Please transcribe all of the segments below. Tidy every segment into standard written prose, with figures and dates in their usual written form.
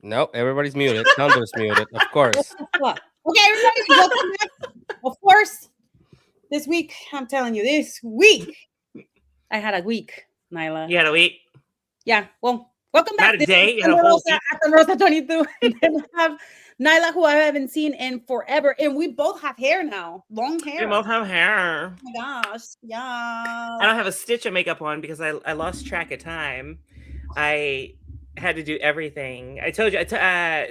No, everybody's muted. Thunder's muted, of course. Okay, everybody, welcome back. Of course, this week, I'm telling you, this week, I had a week, Nyla. You had a week. Yeah, well, welcome back. Not a day, you had a Thunder whole Rosa, Thunder Rosa 22. And then I have Nyla, who I haven't seen in forever. And we both have hair now, long hair. We both have hair. Oh my gosh, yeah. I don't have a stitch of makeup on because I lost track of time. I had to do everything. I told you.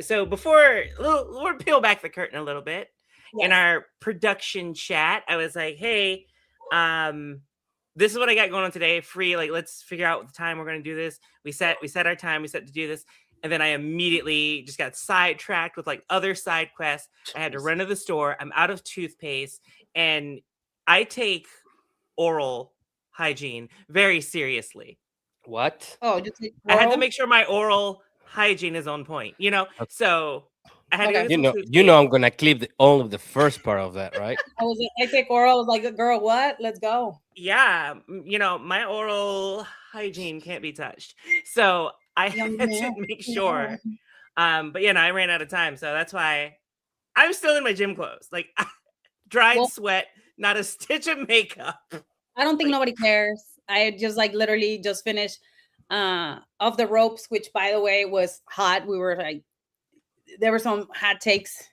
So before, we'll peel back the curtain a little bit. Yes. In our production chat, I was like, "Hey, this is what I got going on today. Free. Like, let's figure out the time we're going to do this." We set our time. We set to do this, and then I immediately just got sidetracked with like other side quests. I had to run to the store. I'm out of toothpaste, and I take oral hygiene very seriously. What? Oh, just I had to make sure my oral hygiene is on point, you know? So I had to you know I'm gonna clip only the first part of that, right? I take oral. I was like, girl, what? Let's go. Yeah, you know, my oral hygiene can't be touched. So I had to make sure. But yeah, no, I ran out of time. So that's why I'm still in my gym clothes. Like dried sweat, not a stitch of makeup. I don't think nobody cares. I just like literally just finished Off the Ropes, which by the way was hot. We were like, there were some hot takes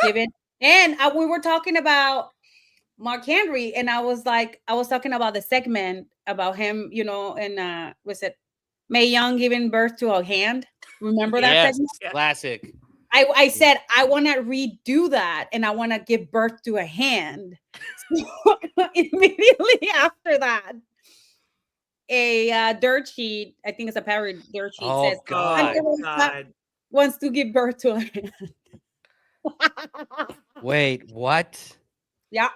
given, and we were talking about Mark Henry, and I was talking about the segment about him, you know, and was it Mae Young giving birth to a hand? Remember that segment? Classic. I said I want to redo that, and I want to give birth to a hand. So, immediately after that, a dirt sheet, I think it's a parody dirt sheet, says God wants to give birth to a hand. Wait, what? Yeah.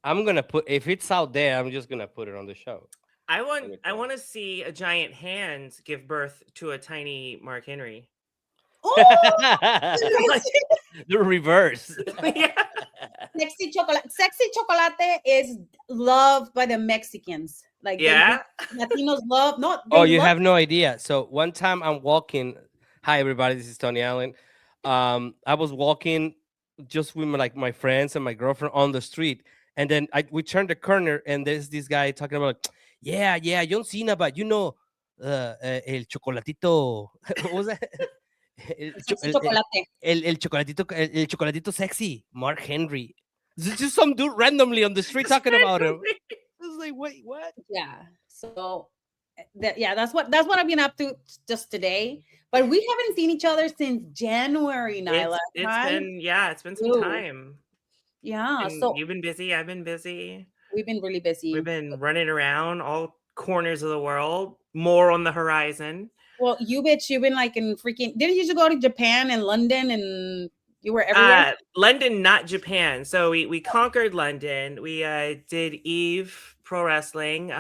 I'm gonna put, if it's out there, I'm just gonna put it on the show. I want to see a giant hand give birth to a tiny Mark Henry. Oh, the reverse. Yeah. Sexy chocolate is loved by the Mexicans. Like, yeah, Latinos love. You have no idea. So one time I'm walking. Hi everybody, this is Tony Allen. I was walking just with my friends and my girlfriend on the street, and then we turned the corner, and there's this guy talking about, yeah, John Cena, but you know, el chocolatito. What was that? El chocolatito sexy, Mark Henry. Just some dude randomly on the street talking about him. I was like, wait, what? Yeah. So, that's what I've been up to just today. But we haven't seen each other since January, Nyla. It's been some time. Yeah. And so you've been busy. I've been busy. We've been really busy. We've been running around all corners of the world. More on the horizon. Well, you've been like in freaking. Didn't you just go to Japan and London, and you were everywhere? London, not Japan. So we conquered London. We did Eve Pro Wrestling.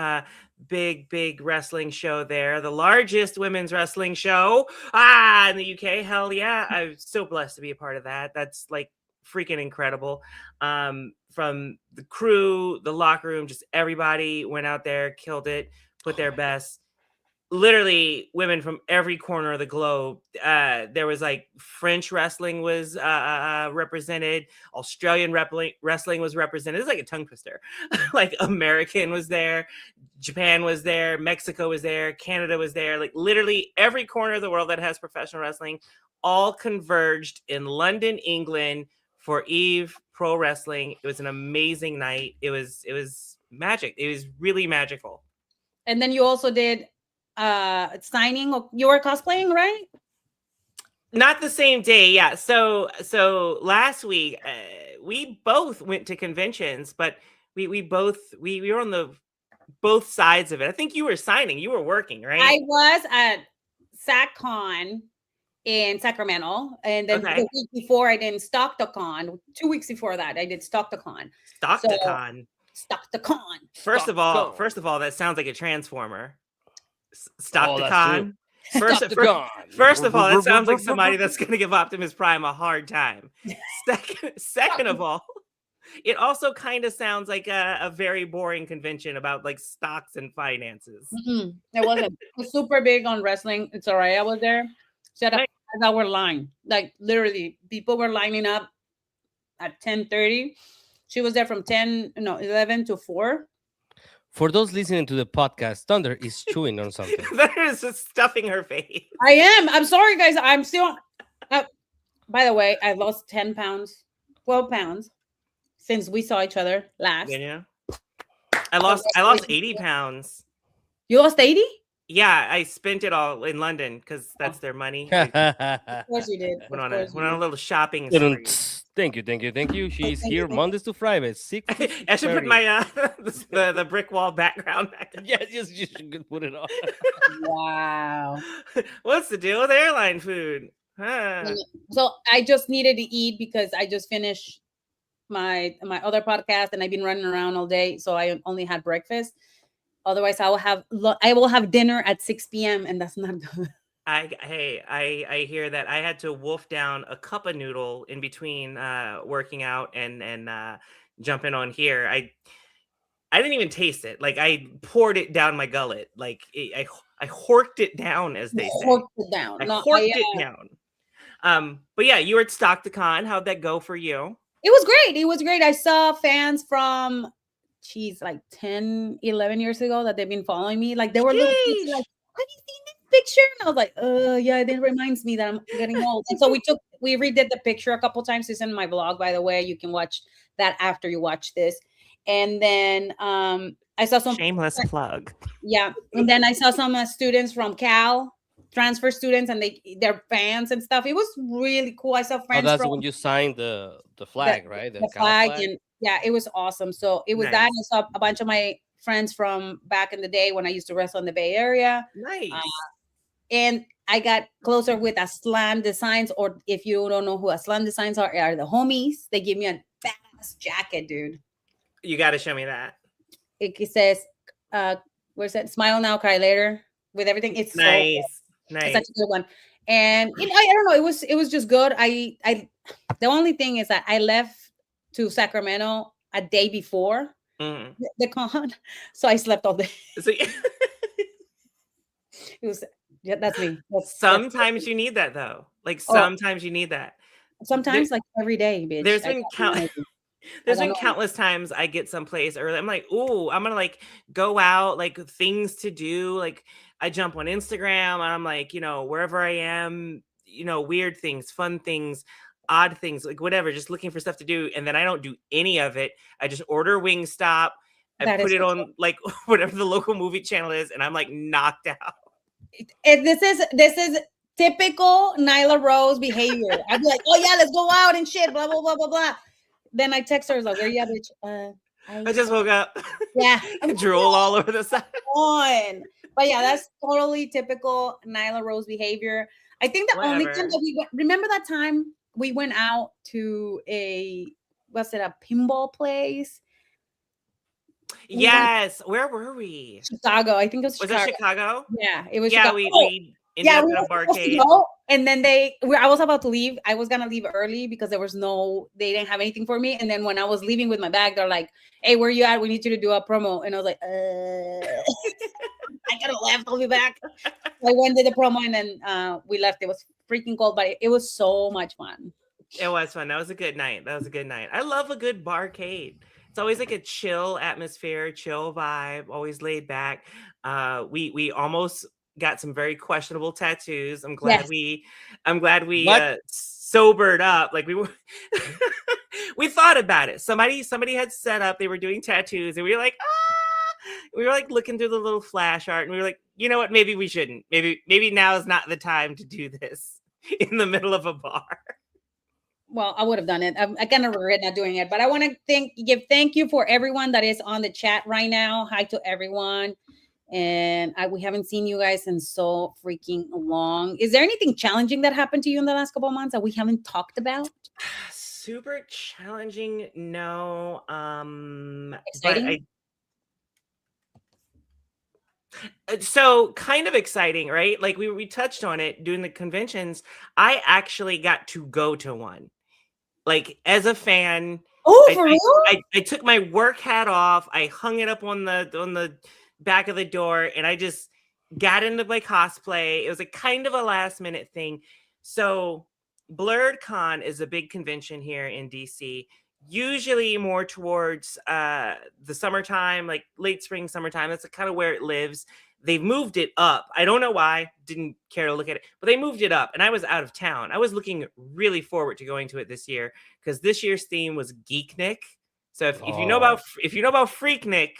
Big wrestling show there. The largest women's wrestling show in the UK. Hell yeah. I'm so blessed to be a part of that. That's like freaking incredible. From the crew, the locker room, just everybody went out there, killed it, put their best. Literally women from every corner of the globe. There was like French wrestling was represented. Australian wrestling was represented. It's like a tongue twister. Like American was there. Japan was there. Mexico was there. Canada was there. Like literally every corner of the world that has professional wrestling all converged in London, England for Eve Pro Wrestling. It was an amazing night. It was magic. It was really magical. And then you also did signing. You were cosplaying, right? Not the same day, yeah. So last week we both went to conventions, but we were on the both sides of it. I think you were signing. You were working, right? I was at SacCon in Sacramento, and then the week before I did StockToCon. 2 weeks before that, I did StockToCon. StockToCon. StockToCon. First of all, that sounds like a transformer. StockToCon. First of all, that sounds like somebody that's going to give Optimus Prime a hard time. Second of all, it also kind of sounds like a very boring convention about like stocks and finances. Mm-hmm. It wasn't. It was super big on wrestling. It's all right. I was there. Shut up. as our line. Like literally, people were lining up at 10:30. She was there from 11 to 4. For those listening to the podcast, Thunder is chewing on something. That is just stuffing her face. I am. I'm sorry, guys. I'm still. By the way, I lost 10 pounds, 12 pounds since we saw each other last. Yeah. I lost 80 pounds. You lost 80? Yeah, I spent it all in London because that's their money. Of course you did. Went on a little shopping spree. Thank you. She's here Mondays to Fridays. 6. I should put my the brick wall background back. Yeah, you should put it on. Wow. What's the deal with airline food? Huh. So I just needed to eat because I just finished my other podcast and I've been running around all day. So I only had breakfast. Otherwise, I will have dinner at 6 p.m. and that's not good. I hear that I had to wolf down a cup of noodle in between working out and jumping on here. I didn't even taste it. Like I poured it down my gullet. Like I horked it down, as they say. Horked it down. I horked it down. But yeah, you were at StockToCon. How'd that go for you? It was great. It was great. I saw fans from like 10, 11 years ago that they've been following me. Like they were little kids like, have you seen this picture? And I was like, yeah, it reminds me that I'm getting old. And so we redid the picture a couple times. It's in my blog, by the way. You can watch that after you watch this. And then I saw some shameless plug. Yeah. And then I saw some students from Cal, transfer students, and they're fans and stuff. It was really cool. I saw friends. That's when you signed the flag, right? The flag. And yeah, it was awesome. So it was Nice. that. I saw a bunch of my friends from back in the day when I used to wrestle in the Bay Area. Nice. And I got closer with Aslan Designs, or if you don't know who Aslan Designs are the homies. They give me a badass jacket, dude. You got to show me that. It says, where's that? Smile now, cry later. With everything, it's nice. It's such a good one. And I don't know, it was just good. I the only thing is that I left to Sacramento a day before the con, so I slept all day. So, It was that's me. Sometimes you need that though. Like sometimes you need that. Sometimes like every day, bitch. There's been countless times I get someplace early. I'm like, ooh, I'm gonna like go out, like things to do. Like I jump on Instagram and I'm like, wherever I am, weird things, fun things, odd things, like whatever, just looking for stuff to do. And then I don't do any of it. I just order Wingstop. I put it on like whatever the local movie channel is, and I'm like knocked out. This is typical Nyla Rose behavior. I'd be like, oh yeah, let's go out and shit, blah blah blah blah blah. Then I text her, I was like, where you at, bitch? I just woke up. Yeah. Drool all over the side. But yeah, that's totally typical Nyla Rose behavior. I think the only time that remember that time we went out to a pinball place? Yes. Where were we? Chicago. I think it was Chicago. Was it Chicago? Yeah, it was Chicago. We ended up in a barcade. And then I was about to leave. I was gonna leave early because they didn't have anything for me. And then when I was leaving with my bag, they're like, hey, where you at? We need you to do a promo. And I was like, I could have left. I'll be back. I went to the promo and then we left. It was freaking cold, but it was so much fun. It was fun. That was a good night. I love a good barcade. It's always like a chill atmosphere, chill vibe, always laid back. We almost got some very questionable tattoos. I'm glad we sobered up. Like we thought about it. Somebody had set up, they were doing tattoos, and we were like, we were like looking through the little flash art, and we were like, you know what, maybe we shouldn't. Maybe now is not the time to do this in the middle of a bar. Well, I would have done it. I kind of regret not doing it, but I want to give thank you for everyone that is on the chat right now. Hi to everyone. And we haven't seen you guys in so freaking long. Is there anything challenging that happened to you in the last couple of months that we haven't talked about? Super challenging, no. Exciting? So kind of exciting, right? Like we touched on it doing the conventions. I actually got to go to one. Like as a fan. Oh, for real? I took my work hat off. I hung it up on the back of the door, and I just got into my cosplay. It was a kind of a last minute thing. So Blurred Con is a big convention here in DC, usually more towards the summertime, like late spring, summertime. That's kind of where it lives. They've moved it up. I don't know why, didn't care to look at it, but they moved it up and I was out of town. I was looking really forward to going to it this year because this year's theme was Geeknik. So if you know about Freaknik,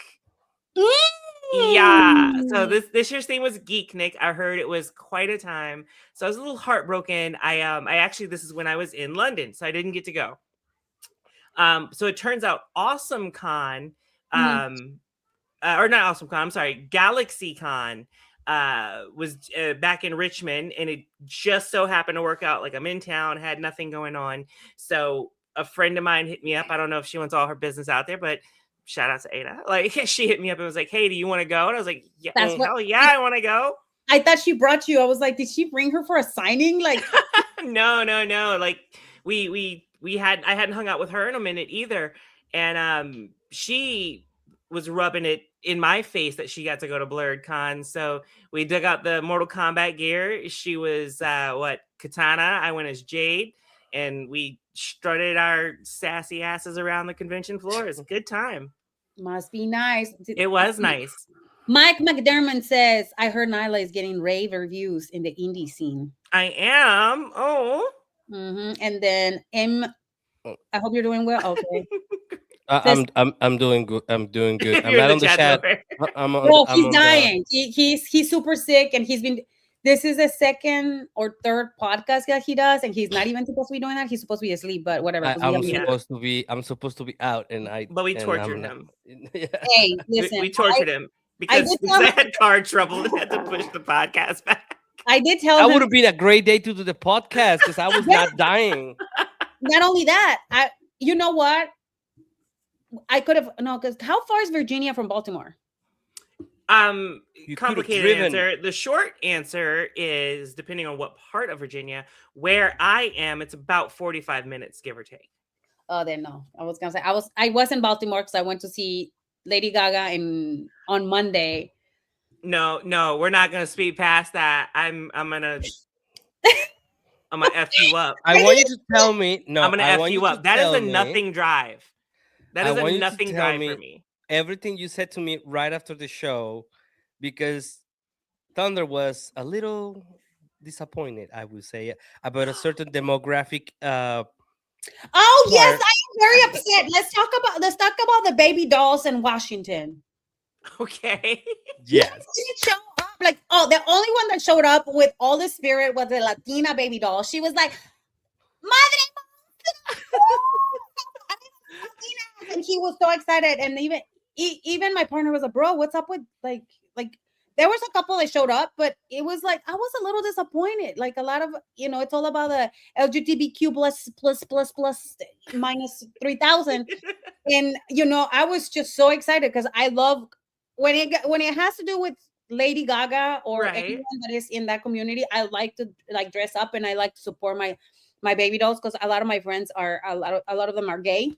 yeah. So this year's theme was Geeknik. I heard it was quite a time. So I was a little heartbroken. I actually, this is when I was in London, so I didn't get to go. So it turns out Awesome Con, or not Awesome Con, I'm sorry, Galaxy Con was back in Richmond, and it just so happened to work out. Like, I'm in town, had nothing going on. So a friend of mine hit me up. I don't know if she wants all her business out there, but shout out to Ada. Like, she hit me up and was like, hey, do you want to go? And I was like, yeah, hell yeah, I want to go. I thought she brought you. I was like, did she bring her for a signing? Like, no. Like I hadn't hung out with her in a minute either. And she was rubbing it in my face that she got to go to Blurred Con. So we dug out the Mortal Kombat gear. She was Katana. I went as Jade, and we strutted our sassy asses around the convention floor. It's a good time. Must be nice. It was nice. Mike McDermott says, I heard Nyla is getting rave reviews in the indie scene. I am. Oh. And then I hope you're doing well. Okay. I'm doing good. I'm not on the chat. He's dying. He's super sick, and this is the second or third podcast that he does, and he's not even supposed to be doing that. He's supposed to be asleep, but whatever. I'm supposed to be out, but we tortured him. Hey, listen, we tortured him because I had car trouble and had to push the podcast back. I did tell him that would have been a great day to do the podcast because I was not dying. Not only that, you know what? I could have because how far is Virginia from Baltimore? Complicated answer. The short answer is, depending on what part of Virginia. Where I am, it's about 45 minutes, give or take. Oh, then no. I was gonna say I was in Baltimore because I went to see Lady Gaga on Monday. No, we're not gonna speed past that. I'm gonna F you up. I want you to tell me. No, I'm gonna F you up. That is a nothing drive. That is a nothing drive for me. Everything you said to me right after the show, because Thunder was a little disappointed, I would say, about a certain demographic. Yes, I am very upset. Let's talk about the baby dolls in Washington. Okay. Yes. Didn't show up. Like, the only one that showed up with all the spirit was the Latina baby doll. She was like, Madre. And he was so excited, and even my partner was like, bro, what's up with like there was a couple that showed up, but it was like I was a little disappointed. Like a lot of, it's all about the LGBTQ plus minus 3,000. And I was just so excited because I love when it has to do with Lady Gaga or anyone that is in that community. I like to dress up, and I like to support my baby dolls because a lot of my friends are a lot of them are gay.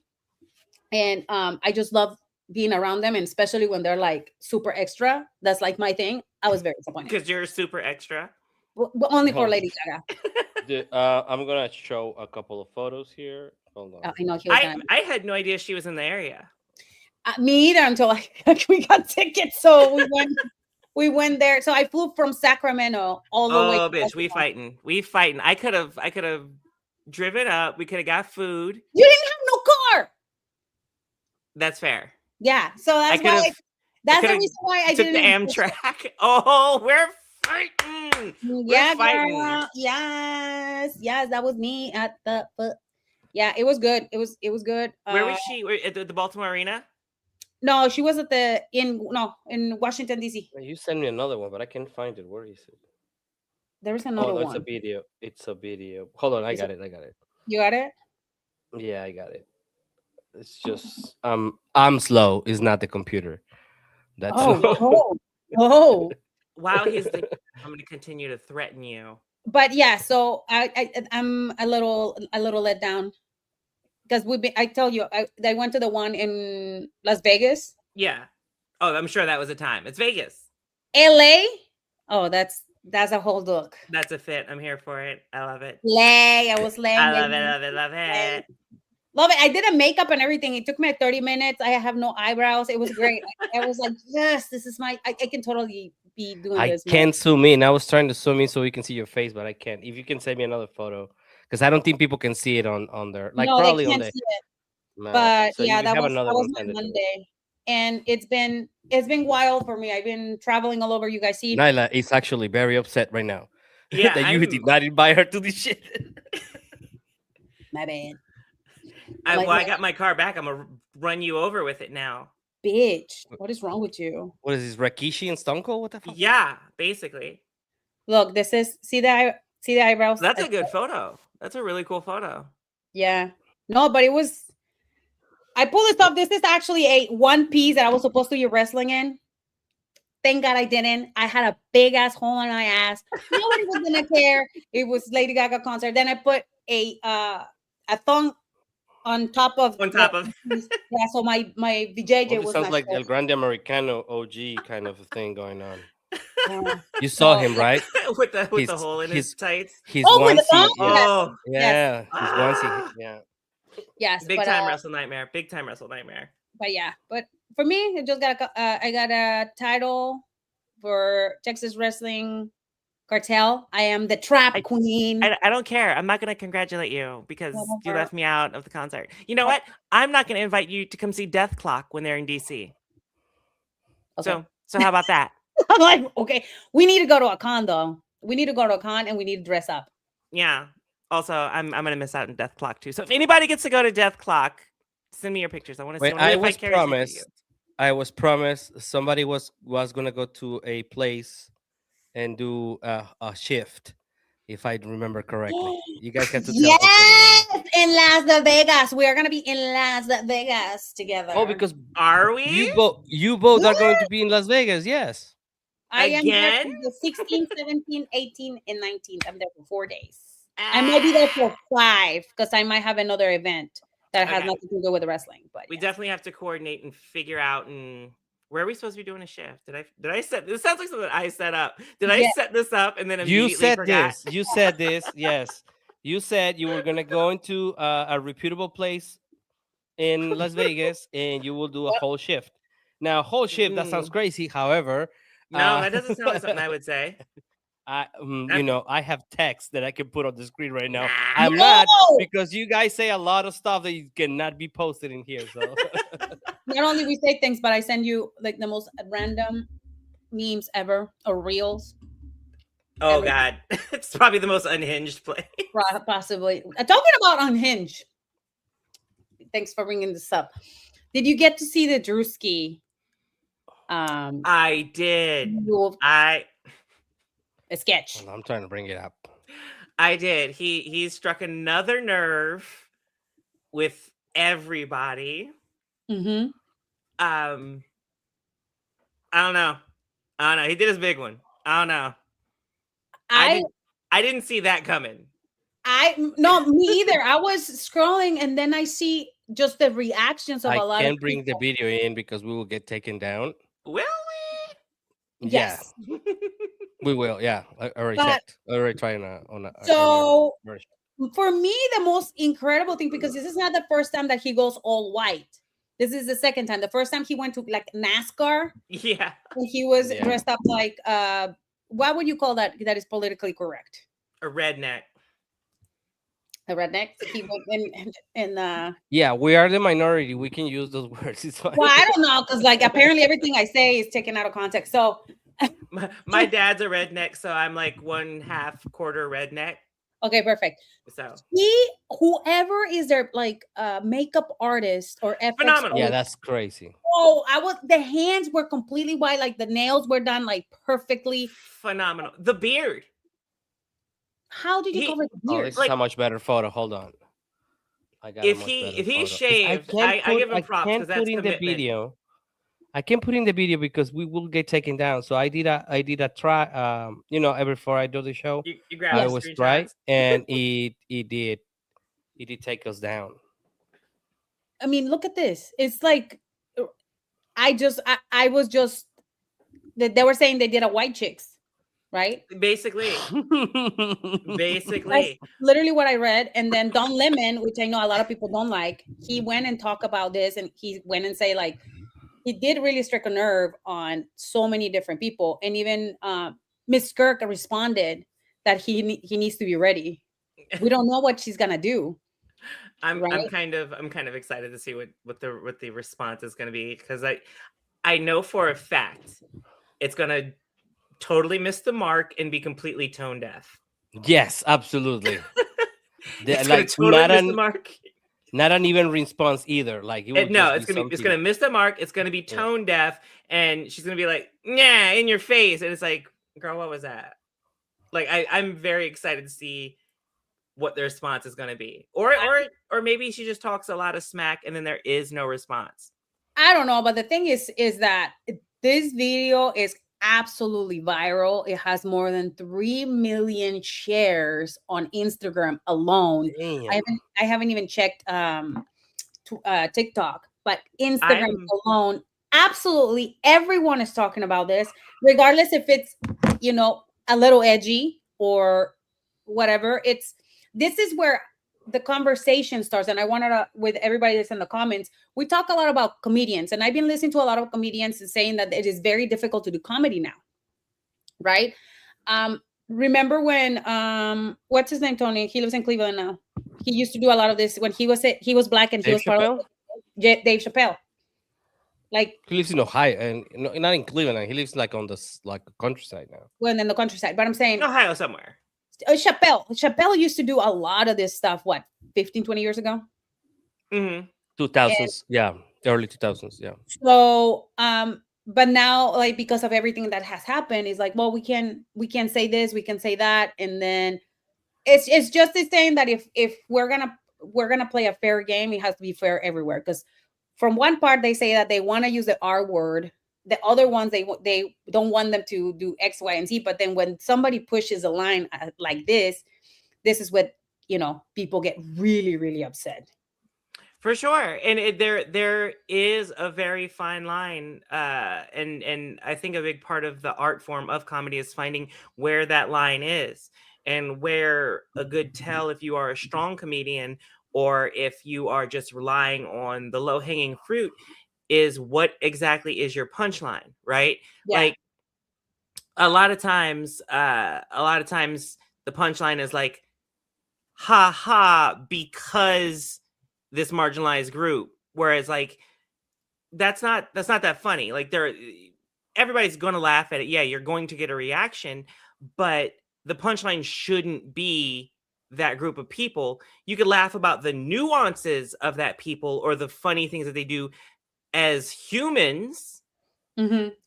And I just love being around them, and especially when they're like super extra. That's like my thing. I was very disappointed. Because you're super extra? But only for Lady Gaga. I'm going to show a couple of photos here. Hold on. I know. I had no idea she was in the area. Me either until we got tickets. So we went there. So I flew from Sacramento all the way. Oh, bitch, we fighting. I could have driven up. We could have got food. You didn't have no car. That's fair. Yeah, so that's the reason why I took the Amtrak. Oh, we're fighting. Yeah, girl. Yes, that was me at the foot. Yeah, it was good. It was good. Where was she? At the Baltimore Arena? No, she was in Washington D.C. You sent me another one, but I can't find it. Where is it? There was another one. It's a video. Hold on, I got it. You got it? Yeah, I got it. It's just I'm slow. It's not the computer. That's oh. Wow, I'm going to continue to threaten you. But yeah, so I'm a little let down because I tell you, I went to the one in Las Vegas. Yeah. Oh, I'm sure that was a time. It's Vegas. LA. Oh, that's That's a whole look. That's a fit. I'm here for it. I love it. Lay. I was laying. I love it. Love it. Love it. Love it. I did a makeup and everything. It took me like 30 minutes. I have no eyebrows. It was great. I was like, yes, this is my. I can totally be doing I this. can't zoom in. I was trying to zoom in so we can see your face, but I can't. If you can send me another photo, because I don't think people can see it on there. Like No, probably they on can't the. see it. Nah, But so yeah, you have another that was one. my Send it to me. Monday, and it's been wild for me. I've been traveling all over. You guys see? Nyla is actually very upset right now. Yeah, that you did not invite her to this shit. My bad. I got my car back. I'm gonna run you over with it now. Bitch, what is wrong with you? What is this, Rakishi and Stone Cold? What the fuck? Yeah, basically. Look, this is see the eyebrows. That's a good photo. That's a really cool photo. Yeah. No, but it was. I pulled this off. This is actually a one piece that I was supposed to be wrestling in. Thank God I didn't. I had a big ass hole in my ass. Nobody was gonna care. It was Lady Gaga concert. Then I put a thong on top of yeah. So my VJJ Well, it was sounds not like sure. El Grande Americano OG kind of a thing going on. You saw him, right? with the hole in his tights. His with the onesie. thong? Oh, yeah. Yes. His onesie. Yeah. Yes. Big time wrestle nightmare. Big time wrestle nightmare. But yeah, but for me, I just got I got a title for Texas Wrestling Cartel. I am the trap queen. I don't care. I'm not going to congratulate you because you left me out of the concert. You know what? I'm not going to invite you to come see Death Clock when they're in DC. Okay. So how about that? I'm like, okay, we need to go to a con though. We need to go to a con and we need to dress up. Yeah. Also, I'm gonna miss out on Death Clock too. So if anybody gets to go to Death Clock, send me your pictures. I want to see. I was promised somebody was gonna go to a place and do a shift, if I remember correctly. You guys have to tell. Yes, in Las Vegas. We are gonna be in Las Vegas together. Oh, because are we? You both are going to be in Las Vegas. Yes. I am there for the 16th, 17th, 18th, and 19th. I'm there for 4 days. I might be there for 5 because I might have another event that has nothing to do with the wrestling. But we definitely have to coordinate and figure out where are we supposed to be doing a shift? Did I set this? Sounds like something I set up. Did I set this up and then immediately forgot? You said this. Yes. You said you were gonna go into a reputable place in Las Vegas and you will do a whole shift. Now, whole shift, that sounds crazy. However, no, that doesn't sound like something I would say. I have text that I can put on the screen right now. I'm not, because you guys say a lot of stuff that cannot be posted in here. So not only we say things, but I send you like the most random memes ever or reels. Oh God, it's probably the most unhinged place. Possibly. Talking about unhinged. Thanks for bringing this up. Did you get to see the Druski? I did. A sketch. I'm trying to bring it up. I did. He struck another nerve with everybody. Mm-hmm. I don't know. He did his big one. I don't know. I didn't see that coming. No, me either. I was scrolling and then I see just the reactions of a lot of people. I can't bring the video in because we will get taken down. Will we? Yes. Yeah. We will, yeah. I already checked. I already tried on a so for me, the most incredible thing, because this is not the first time that he goes all white. This is the second time. The first time he went to like NASCAR. Yeah. And he was dressed up like what would you call that? That is politically correct. A redneck. A redneck. He went in yeah, we are the minority. We can use those words. It's fine. Well, I don't know, because like apparently everything I say is taken out of context. So my dad's a redneck, so I'm like 1/2 quarter redneck. Okay, perfect. So whoever is their like makeup artist or FX phenomenal. Yeah, that's crazy. Oh, the hands were completely white, like the nails were done like perfectly. Phenomenal. The beard. How did you cover the beard? This is a much better photo. Hold on. I got if he shaved, I give him props because that's commitment. I can't put in the video because we will get taken down. So I did a try. Before I do the show, you grab I was try, and it did take us down. I mean, look at this. It's like I was just they were saying they did a white chicks. right? Basically. That's Basically. literally what I read. And then Don Lemon, which I know a lot of people don't like, he went and talked about this, and he went and say like he did really strike a nerve on so many different people, and even Miss Kirk responded that he needs to be ready. We don't know what she's gonna do, I'm right? kind of excited to see what the response is going to be, because I know for a fact it's going to totally miss the mark and be completely tone deaf. Yes, absolutely. It's going Like to totally miss the mark. not an even response either. Like it will No, just be it's gonna miss the mark. It's gonna be tone deaf, and she's gonna be like, "Yeah, in your face," and it's like, "Girl, what was that?" Like, I'm very excited to see what the response is gonna be, or maybe she just talks a lot of smack, and then there is no response. I don't know, but the thing is that this video is absolutely viral. It has more than 3 million shares on Instagram alone. Damn. I haven't even checked TikTok, but Instagram alone, absolutely everyone is talking about this, regardless if it's a little edgy or whatever. This is where the conversation starts, and I wanted to, with everybody that's in the comments, we talk a lot about comedians, and I've been listening to a lot of comedians saying that it is very difficult to do comedy now, right? Remember when what's his name, Tony? He lives in Cleveland now. He used to do a lot of this when he was black, and he was part of Dave Chappelle. Like, he lives in Ohio, and not in Cleveland. He lives like on the countryside now. Well, in the countryside, but I'm saying Ohio somewhere. Chappelle used to do a lot of this stuff. What, 15, 20 years ago? 2000s, yeah, early 2000s, yeah. So, but now, like, because of everything that has happened, it's like, well, we can say this, we can say that, and then it's just this thing that if we're gonna play a fair game, it has to be fair everywhere. Because from one part they say that they want to use the R word, the other ones they don't want them to do X, Y, and Z. But then when somebody pushes a line like this is what people get really, really upset. For sure, and there is a very fine line, and I think a big part of the art form of comedy is finding where that line is, and where a good tell if you are a strong comedian or if you are just relying on the low hanging fruit is what exactly is your punchline, right? Yeah. Like a lot of times the punchline is like, ha ha, because this marginalized group, whereas like that's not that funny. Like everybody's going to laugh at it. Yeah, you're going to get a reaction, but the punchline shouldn't be that group of people. You could laugh about the nuances of that people or the funny things that they do as humans,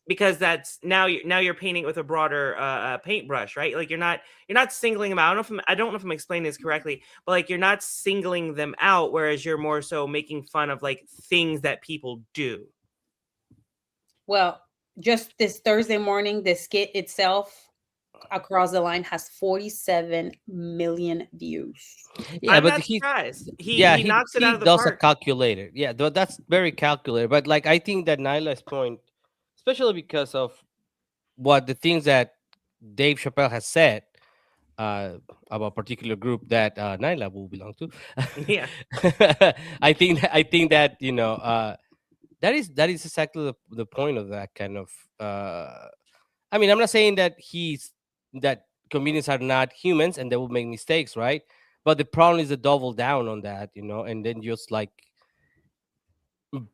because that's now you're painting with a broader paintbrush, right? Like you're not singling them out. I don't know if I'm explaining this correctly, but like you're not singling them out, whereas you're more so making fun of like things that people do. Well, just this Thursday morning, the skit itself across the line has 47 million views. Yeah, I'm but not surprised. He knocks it he out of the does park. a calculator. Yeah, that's very calculated. But like I think that Nyla's point, especially because of what the things that Dave Chappelle has said about a particular group that Nyla will belong to. Yeah. I think that that is exactly the point of that kind of I mean, I'm not saying that comedians are not humans and they will make mistakes, right? But the problem is to double down on that, and then just like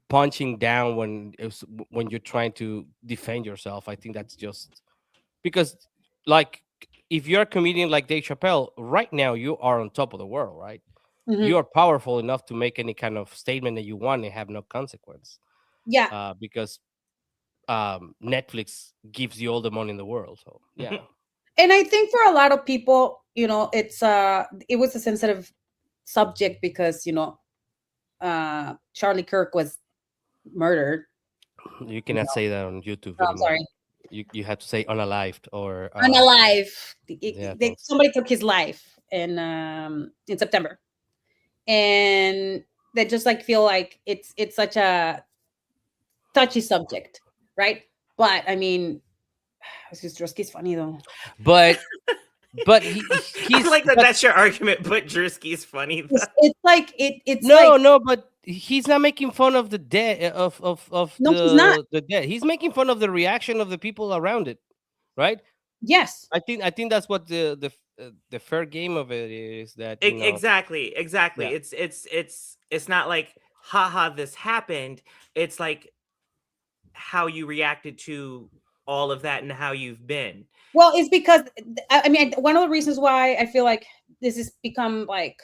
punching down when you're trying to defend yourself. I think that's just because, like, if you're a comedian like Dave Chappelle, right now you are on top of the world, right? You are powerful enough to make any kind of statement that you want and have no consequence. Yeah. Because Netflix gives you all the money in the world. So yeah. And I think for a lot of people, it was a sensitive subject because Charlie Kirk was murdered. You cannot say that on YouTube Oh, anymore. sorry. You have to say unalived or unalive. Yeah, Somebody took his life in September, and they just like feel like it's such a touchy subject, right? But I mean, It's just Druski's funny though. But I he's like that. but That's your argument, but Druski's funny. Though. It's like it's no, like no, but he's not making fun of the dead of no, he's not. the dead. He's making fun of the reaction of the people around it, right? Yes. I think that's what the fair game of it is, that Exactly. yeah. It's not like haha this happened. It's like how you reacted to all of that and how you've been. Well, it's because I mean, one of the reasons why I feel like this has become like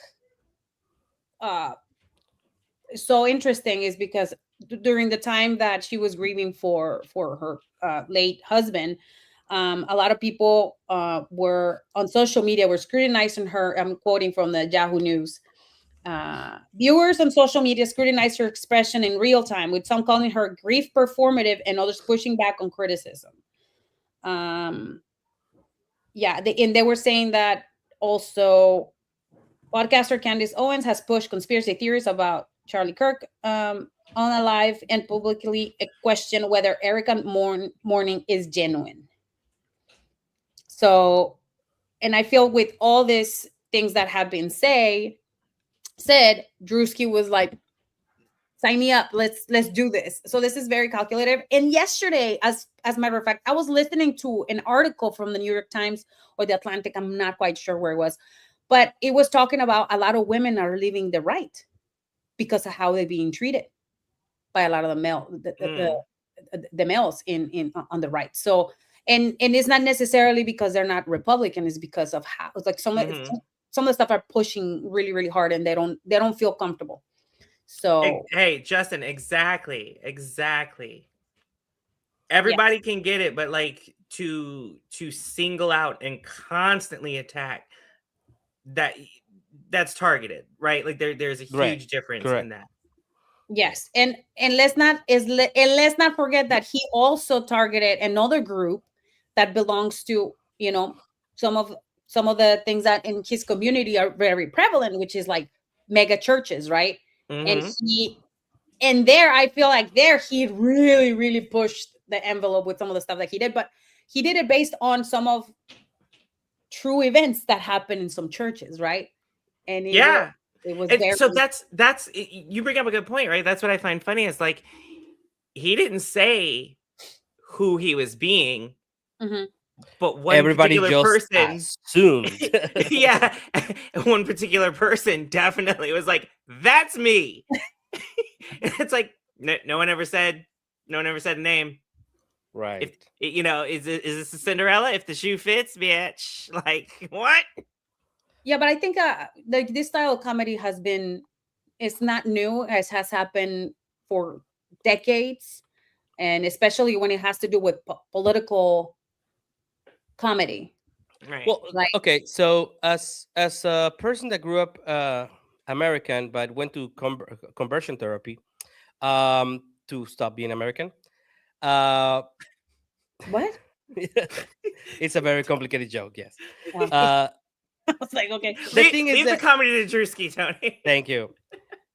so interesting is because during the time that she was grieving for her late husband, a lot of people were on social media were scrutinizing her. I'm quoting from the Yahoo News. Viewers on social media scrutinized her expression in real time, with some calling her grief performative and others pushing back on criticism. Yeah, they were saying that also podcaster Candace Owens has pushed conspiracy theories about Charlie Kirk on a live and publicly questioned whether Erica mourning is genuine. So, and I feel with all these things that have been said, Druski was like, sign me up, let's do this. So this is very calculative. And yesterday, as a matter of fact, I was listening to an article from the New York Times or the Atlantic, I'm not quite sure where it was, but it was talking about a lot of women are leaving the right because of how they're being treated by a lot of the males in on the right. So and it's not necessarily because they're not Republican, it's because of how it's like some of the stuff are pushing really, really hard and they don't feel comfortable. So hey, Justin, exactly. Everybody can get it, but like to single out and constantly attack, that's targeted, right? Like there's a huge difference in that. Yes, and let's not forget that he also targeted another group that belongs to some of the things that in his community are very prevalent, which is like mega churches, right? And there I feel like he really, really pushed the envelope with some of the stuff that he did, but he did it based on some of true events that happened in some churches, right? And it was very... So that's you bring up a good point, right? That's what I find funny is like he didn't say who he was being, but everybody just assumed. Yeah, one particular person definitely was like, "That's me." It's like no one ever said a name, right? Is this a Cinderella? If the shoe fits, bitch. Like what? Yeah, but I think this style of comedy it's not new. It has happened for decades, and especially when it has to do with political comedy. Right. Well, okay. So as a person that grew up American but went to conversion therapy to stop being American. What? It's a very complicated joke. Yes. I was like, okay. Leave the comedy to Druski, Tony. Thank you.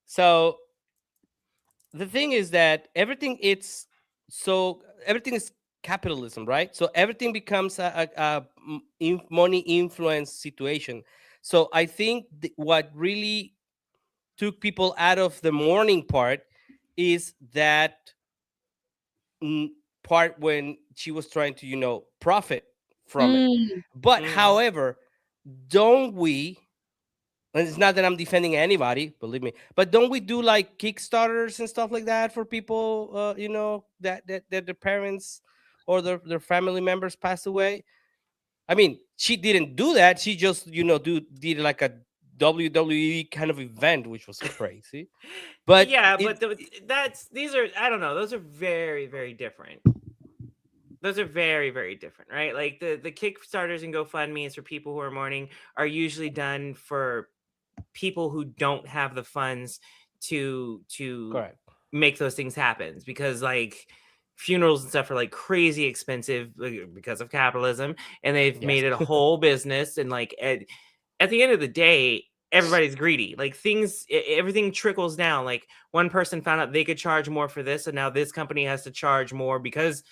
So the thing is that everything is capitalism, right? So everything becomes a money influence situation. So I think what really took people out of the mourning part is that part when she was trying to profit from it. But however, don't we, and it's not that I'm defending anybody, believe me, but don't we do like Kickstarters and stuff like that for people that their parents or their family members passed away? I mean, she didn't do that. She just did like a WWE kind of event, which was crazy. But yeah, these are, I don't know, those are very, very different. Those are very, very different, right? Like the Kickstarters and GoFundMe's for people who are mourning are usually done for people who don't have the funds to correct. Make those things happen, because like funerals and stuff are like crazy expensive because of capitalism, and they've made it a whole business. And like at the end of the day, everybody's greedy. Like everything trickles down. Like one person found out they could charge more for this, and now this company has to charge more because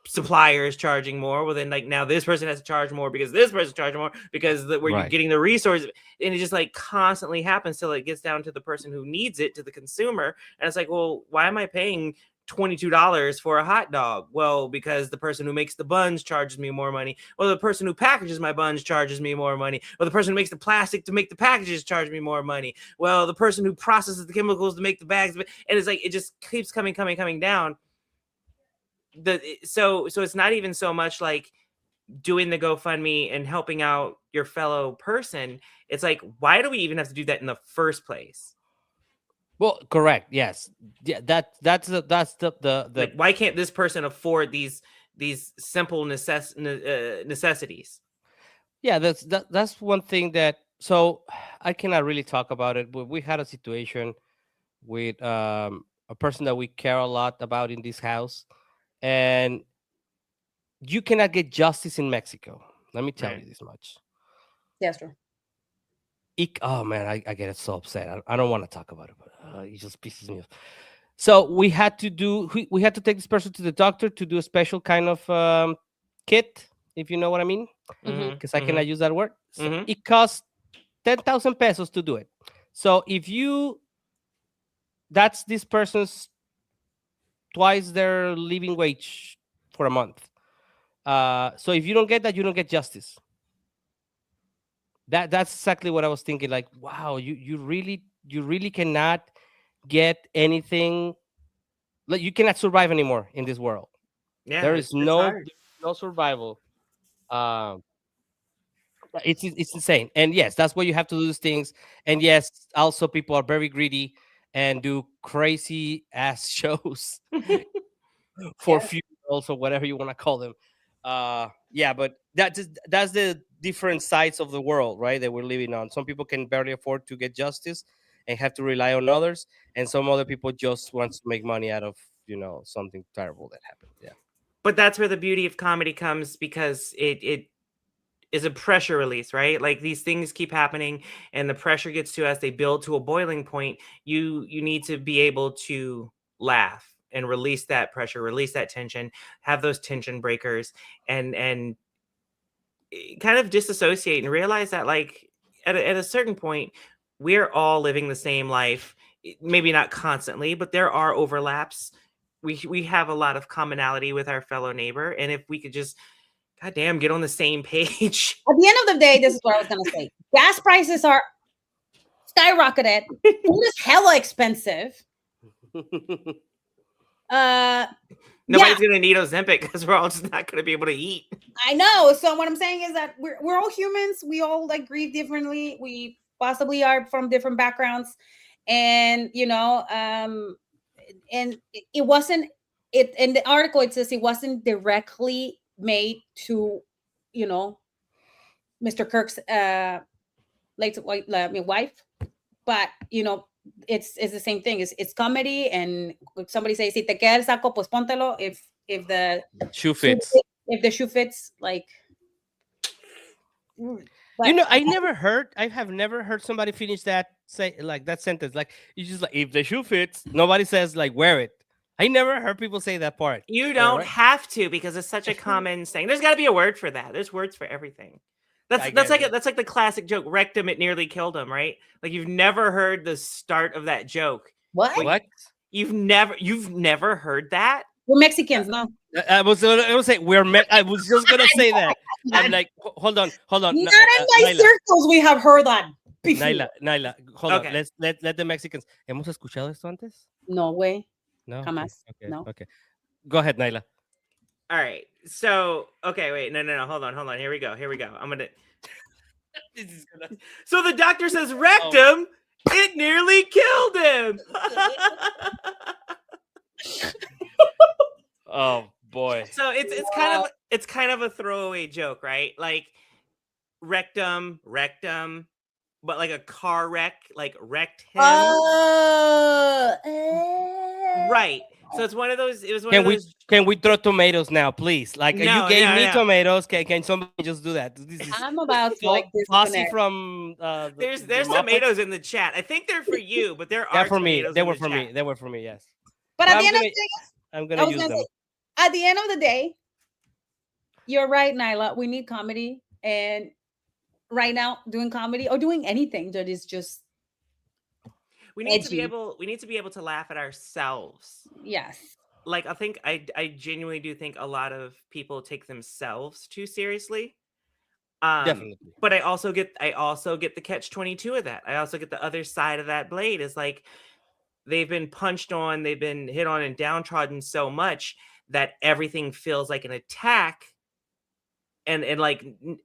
supplier is charging more. Well, then like now this person has to charge more because this person's charging more because where you're Right. getting the resources, and it just like constantly happens till it gets down to the person who needs it, to the consumer. And it's like, well, why am I paying $22 for a hot dog? Well, because the person who makes the buns charges me more money. Well, the person who packages my buns charges me more money. Well, the person who makes the plastic to make the packages charge me more money. Well, the person who processes the chemicals to make the bags, and it's like it just keeps coming down. So it's not even so much like doing the GoFundMe and helping out your fellow person. It's like, why do we even have to do that in the first place? Well, correct. Yes. Yeah. That's the Like, why can't this person afford these simple necessities? Yeah, that's one thing that, so I cannot really talk about it, but we had a situation with a person that we care a lot about in this house, and you cannot get justice in Mexico. Let me tell Right. you this much. That's true. Oh man, I get so upset. I don't want to talk about it, but it just pisses me off. So we had to take this person to the doctor to do a special kind of kit, if you know what I mean, Mhm, because I mhm, cannot use that word. So mhm. it costs 10,000 pesos to do it. So that's this person's twice their living wage for a month. So if you don't get that, you don't get justice. That's exactly what I was thinking. Like, wow, you really cannot get anything. Like, you cannot survive anymore in this world. Yeah, There is it's no hard. survival. Um, it's insane. And yes, that's why you have to do these things. And yes, also people are very greedy and do crazy ass shows for Yes. funerals or whatever you want to call them. Yeah, but that's the different sides of the world, right, that we're living on. Some people can barely afford to get justice and have to rely on others, and some other people just want to make money out of something terrible that happened. Yeah. But that's where the beauty of comedy comes, because it is a pressure release, right? Like, these things keep happening and the pressure gets to us, they build to a boiling point. You need to be able to laugh and release that pressure, release that tension, have those tension breakers, and kind of disassociate and realize that, like, at a certain point, we're all living the same life. Maybe not constantly, but there are overlaps. We have a lot of commonality with our fellow neighbor, and if we could just, goddamn, get on the same page. At the end of the day, this is what I was gonna say. Gas prices are skyrocketed. Food is hella expensive. Nobody's gonna need Ozempic because we're all just not gonna be able to eat. I know. So what I'm saying is that we're all humans. We all like grieve differently. We possibly are from different backgrounds, and and it wasn't it in the article. It says it wasn't directly made to, Mr. Kirk's late wife, but it's the same thing. It's comedy, and somebody says, "Si te queda el saco, pues póntelo." If the Shoe fits. if the shoe fits, like. I have never heard somebody finish that sentence. Like, you just, like, if the shoe fits, nobody says like wear it. I never heard people say that part. You don't right? have to, because it's such a common saying. There's got to be a word for that. There's words for everything. That's like the classic joke. Wrecked him, it nearly killed him. Right? Like, you've never heard the start of that joke. What? What? You've never heard that? We're Mexicans, no. I was gonna say I was just gonna say that. I'm like, hold on. Not in my circles we have heard that before. Nyla, hold Okay. on. Let the Mexicans. ¿Hemos escuchado esto antes? No way. No. Jamás. Okay. No. Okay. Go ahead, Nyla. All right. So, okay, wait. No. Hold on. Here we go. I'm gonna. This is gonna. So the doctor says wrecked him. It nearly killed him. Oh boy. So it's kind of a throwaway joke, right? Like, wrecked him, but like a car wreck, like wrecked him. Right. So it's one of those. It was one of those. Can we throw tomatoes now, please? Like, No, you gave me no. tomatoes. Can somebody just do that? This is I'm about to like this. Posse from There's the Muppets. tomatoes in the chat. I think they're for you, but there are They're for me. tomatoes They in were the for me. chat. They were for me. Yes. But at the end of the day, I'm gonna use them. at the end of the day, you're right, Nyla. We need comedy, and right now, doing comedy or doing anything that is just edgy. We need to be able to laugh at ourselves. Yes. Like I genuinely do think a lot of people take themselves too seriously. Definitely. But I also get the catch 22 of that. I also get the other side of that blade is like they've been punched on, they've been hit on and downtrodden so much that everything feels like an attack and like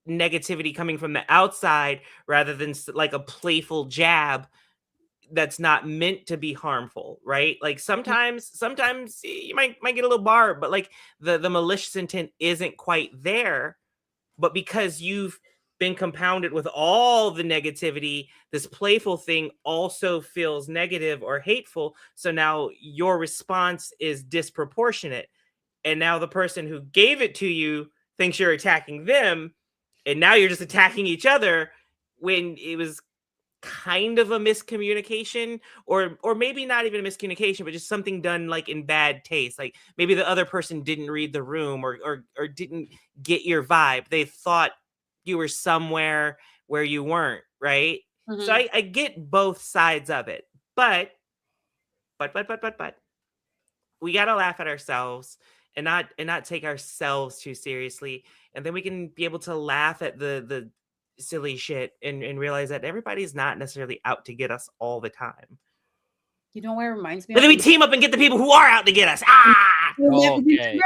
negativity coming from the outside rather than like a playful jab that's not meant to be harmful, right? Like sometimes you might get a little barred, but like the malicious intent isn't quite there. But because you've been compounded with all the negativity, this playful thing also feels negative or hateful. So now your response is disproportionate. And now the person who gave it to you thinks you're attacking them. And now you're just attacking each other when it was kind of a miscommunication, or maybe not even a miscommunication, but just something done like in bad taste. Like maybe the other person didn't read the room or didn't get your vibe. They thought you were somewhere where you weren't, right? So Mhm. I get both sides of it, but we gotta laugh at ourselves and not take ourselves too seriously, and then we can be able to laugh at the silly shit and realize that everybody's not necessarily out to get us all the time. You know what it reminds me But of? then we team up and get the people who are out to get us. Ah! Okay.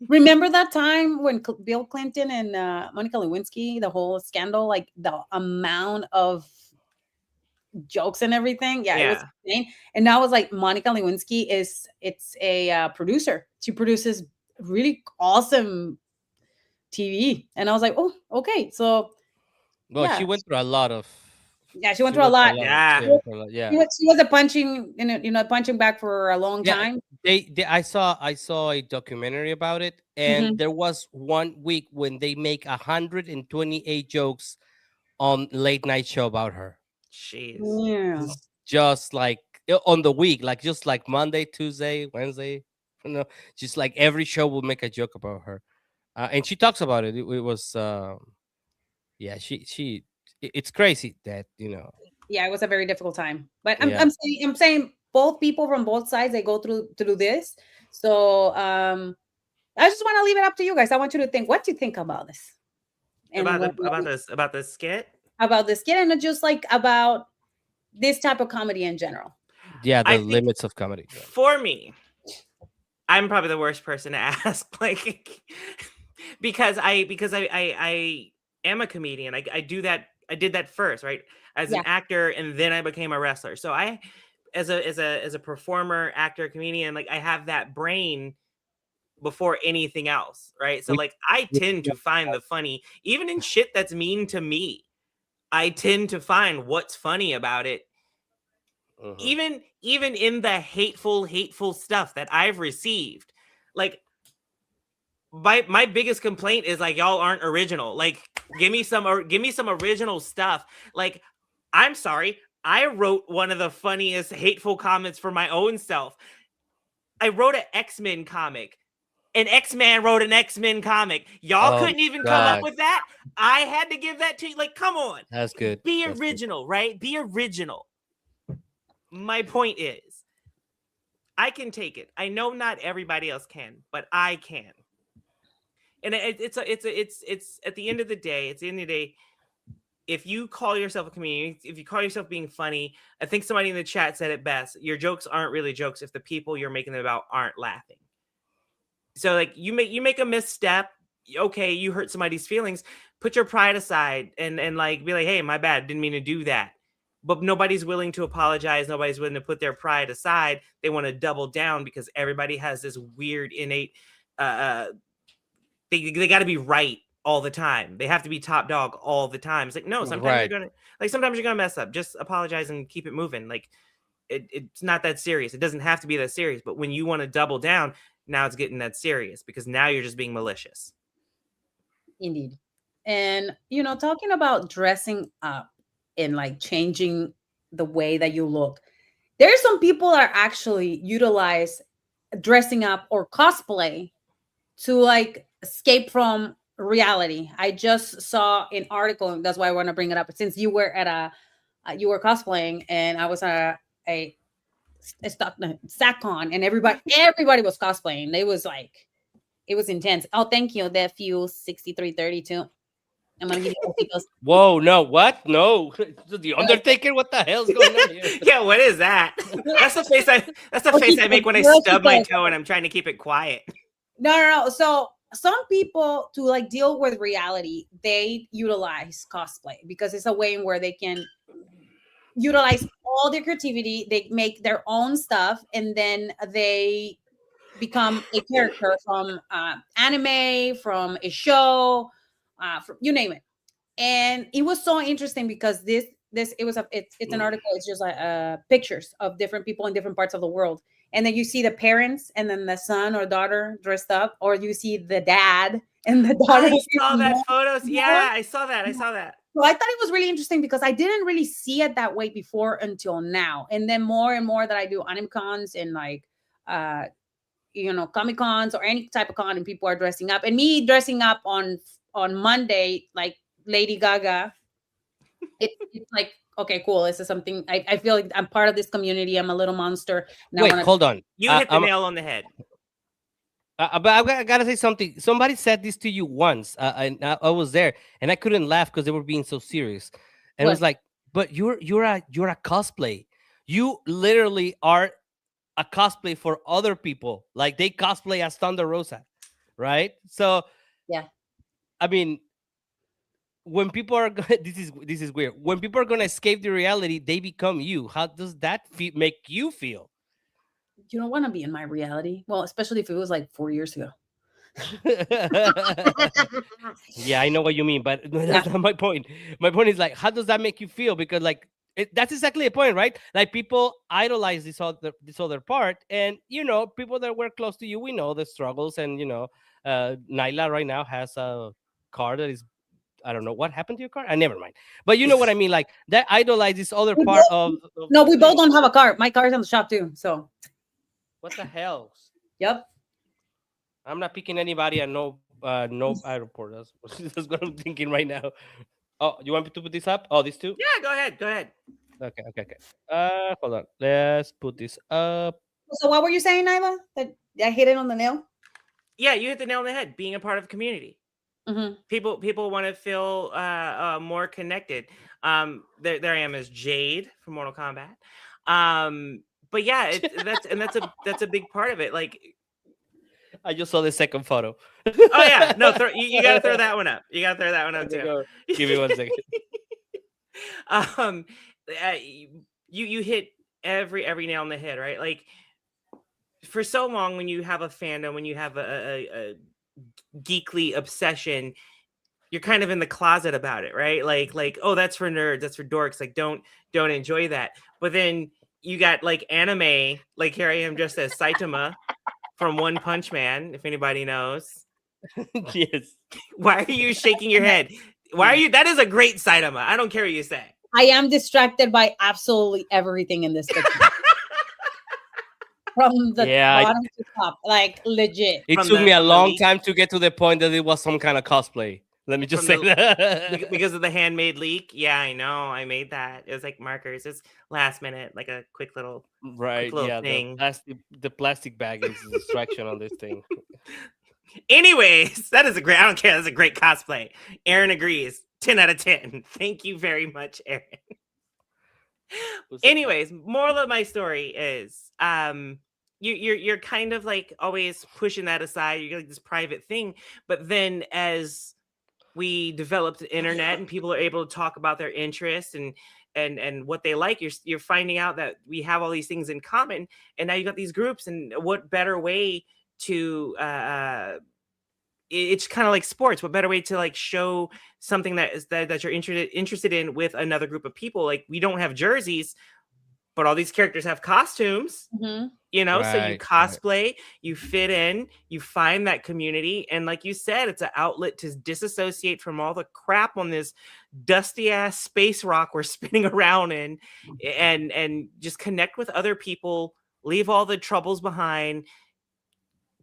Remember that time when Bill Clinton and Monica Lewinsky, the whole scandal, like the amount of jokes and everything. Yeah, it was Yeah. insane. And now it's like Monica Lewinsky it's a producer. She produces really awesome TV, and I was like, oh, okay. So Well, yeah, she went through a lot of. yeah, she went She through a went through a lot. lot of. Yeah. She went through a lot. Yeah. She was a punching, punching back for a long Yeah. time. I saw a documentary about it, and Mhm. there was 1 week when they make 128 jokes on late night show about her. Jeez. Yeah. Just like on the week, like just like Monday, Tuesday, Wednesday, you know, just like every show will make a joke about her, and she talks about it. It was, yeah, it's crazy that Yeah, it was a very difficult time. But I'm yeah. I'm saying both people from both sides, they go through this. So I just want to leave it up to you guys. I want you to think. What do you think about this? And About this skit. about this kid, and not just like about this type of comedy in general. Yeah, the I think limits of comedy. Yeah. for me, I'm probably the worst person to ask, like, because I am a comedian. I do that. I did that first, right, as an Yeah. actor, and then I became a wrestler. So I, as a performer, actor, comedian, like I have that brain before anything else, right? So We, like I tend to find the funny, even in shit that's mean to me. I tend to find what's funny about it, Mhm. even in the hateful stuff that I've received. Like my biggest complaint is like y'all aren't original. Like give me some original stuff. Like I'm sorry, I wrote one of the funniest hateful comments for my own self. I wrote an X-Men comic. An X-Man wrote an X-Men comic. Y'all Oh couldn't even come up God, with that. I had to give that to you. Like, come on. that's good. Be That's good. original, right? Be original. My point is, I can take it. I know not everybody else can, but I can. And it's at the end of the day, it's the end of the day. If you call yourself a comedian, if you call yourself being funny, I think somebody in the chat said it best. Your jokes aren't really jokes if the people you're making them about aren't laughing. So like you make a misstep, okay, you hurt somebody's feelings, put your pride aside and like be like, hey, my bad, didn't mean to do that. But nobody's willing to apologize, nobody's willing to put their pride aside. They want to double down because everybody has this weird innate they got to be right all the time. They have to be top dog all the time. It's like, no, sometimes Right. sometimes you're gonna mess up. Just apologize and keep it moving. Like it's not that serious. It doesn't have to be that serious. But when you want to double down, now it's getting that serious because now you're just being malicious. Indeed. And talking about dressing up and like changing the way that you look, there's some people that are actually utilize dressing up or cosplay to like escape from reality. I just saw an article, and that's why I want to bring it up. Since you were at you were cosplaying, and I was a SACCON, and everybody was cosplaying. It was intense. Oh, thank you, the Fuse 6332. I'm gonna give you those. Whoa, no, what? No, the Undertaker. What the hell's going on here? Yeah, what is that? That's the face I make when I stub my toe and I'm trying to keep it quiet. No. So some people, to like deal with reality, they utilize cosplay because it's a way in where they can utilize all their creativity. They make their own stuff, and then they become a character from anime, from a show, from, you name it. And it was so interesting because it's an article. It's just like pictures of different people in different parts of the world, and then you see the parents and then the son or daughter dressed up, or you see the dad and the daughter. I saw that photos. Yeah, I saw that. So I thought it was really interesting because I didn't really see it that way before until now. And then more and more that I do anime cons and like Comic Cons or any type of con, and people are dressing up, and me dressing up on Monday like Lady Gaga. It's like, okay, cool. This is something I feel like I'm part of this community. I'm a little monster. Wait, hold on. You hit the nail on the head. But I gotta say something. Somebody said this to you once. I was there, and I couldn't laugh because they were being so serious. And it was like, but you're a cosplay. You literally are a cosplay for other people. Like they cosplay as Thunder Rosa, right? So yeah, I mean, when people are this is weird. When people are gonna escape the reality, they become you. How does that make you feel? You don't want to be in my reality. Well, especially if it was like 4 years ago. Yeah, I know what you mean, but that's not my point. My point is like, how does that make you feel? Because like that's exactly the point, right? Like people idolize this other part, and people that were close to you, we know the struggles, and Nyla right now has a car that is, I don't know what happened to your car. I never mind, but you know what I mean. Like that idolize this other part of. No, we both don't have a car. My car is on the shop too. So. What the hell? Yep. I'm not picking anybody at no airport. That's what I'm thinking right now. Oh, you want me to put this up? Oh, these two? Yeah, go ahead. Okay. Hold on. Let's put this up. So what were you saying, Nyla? That I hit it on the nail? Yeah, you hit the nail on the head. Being a part of a community. Mm-hmm. People want to feel more connected. There I am as Jade from Mortal Kombat. But yeah, that's a big part of it. Like, I just saw the second photo. Oh yeah, no, you gotta throw that one up. You gotta throw that one up too. Give me 1 second. You hit every nail on the head, right? Like, for so long, when you have a fandom, when you have a geekly obsession, you're kind of in the closet about it, right? Like, oh, that's for nerds, that's for dorks. Like, don't enjoy that. But then you got like anime, like here I am just as Saitama from One Punch Man, if anybody knows. Yes. Why are you shaking your head? Why are you? That is a great Saitama. I don't care what you say. I am distracted by absolutely everything in this picture. From the bottom to top, like legit. It took me a long time to get to the point that it was some kind of cosplay. Let me just say that. Because of the handmade leak. Yeah, I know. I made that. It was like markers. It's last minute, like a quick little thing. The plastic bag is a distraction on this thing. Anyways, I don't care. That's a great cosplay. Aaron agrees. 10 out of 10. Thank you very much, Aaron. Anyways, moral of my story is you're kind of like always pushing that aside. You're like this private thing. But then as we developed the internet and people are able to talk about their interests and what they like, you're finding out that we have all these things in common, and now you got these groups. And what better way to it's kind of like sports. What better way to like show something that you're interested in with another group of people? Like, we don't have jerseys, but all these characters have costumes. Mm-hmm. So you cosplay, you fit in, you find that community, and like you said, it's an outlet to disassociate from all the crap on this dusty ass space rock we're spinning around in, and just connect with other people, leave all the troubles behind,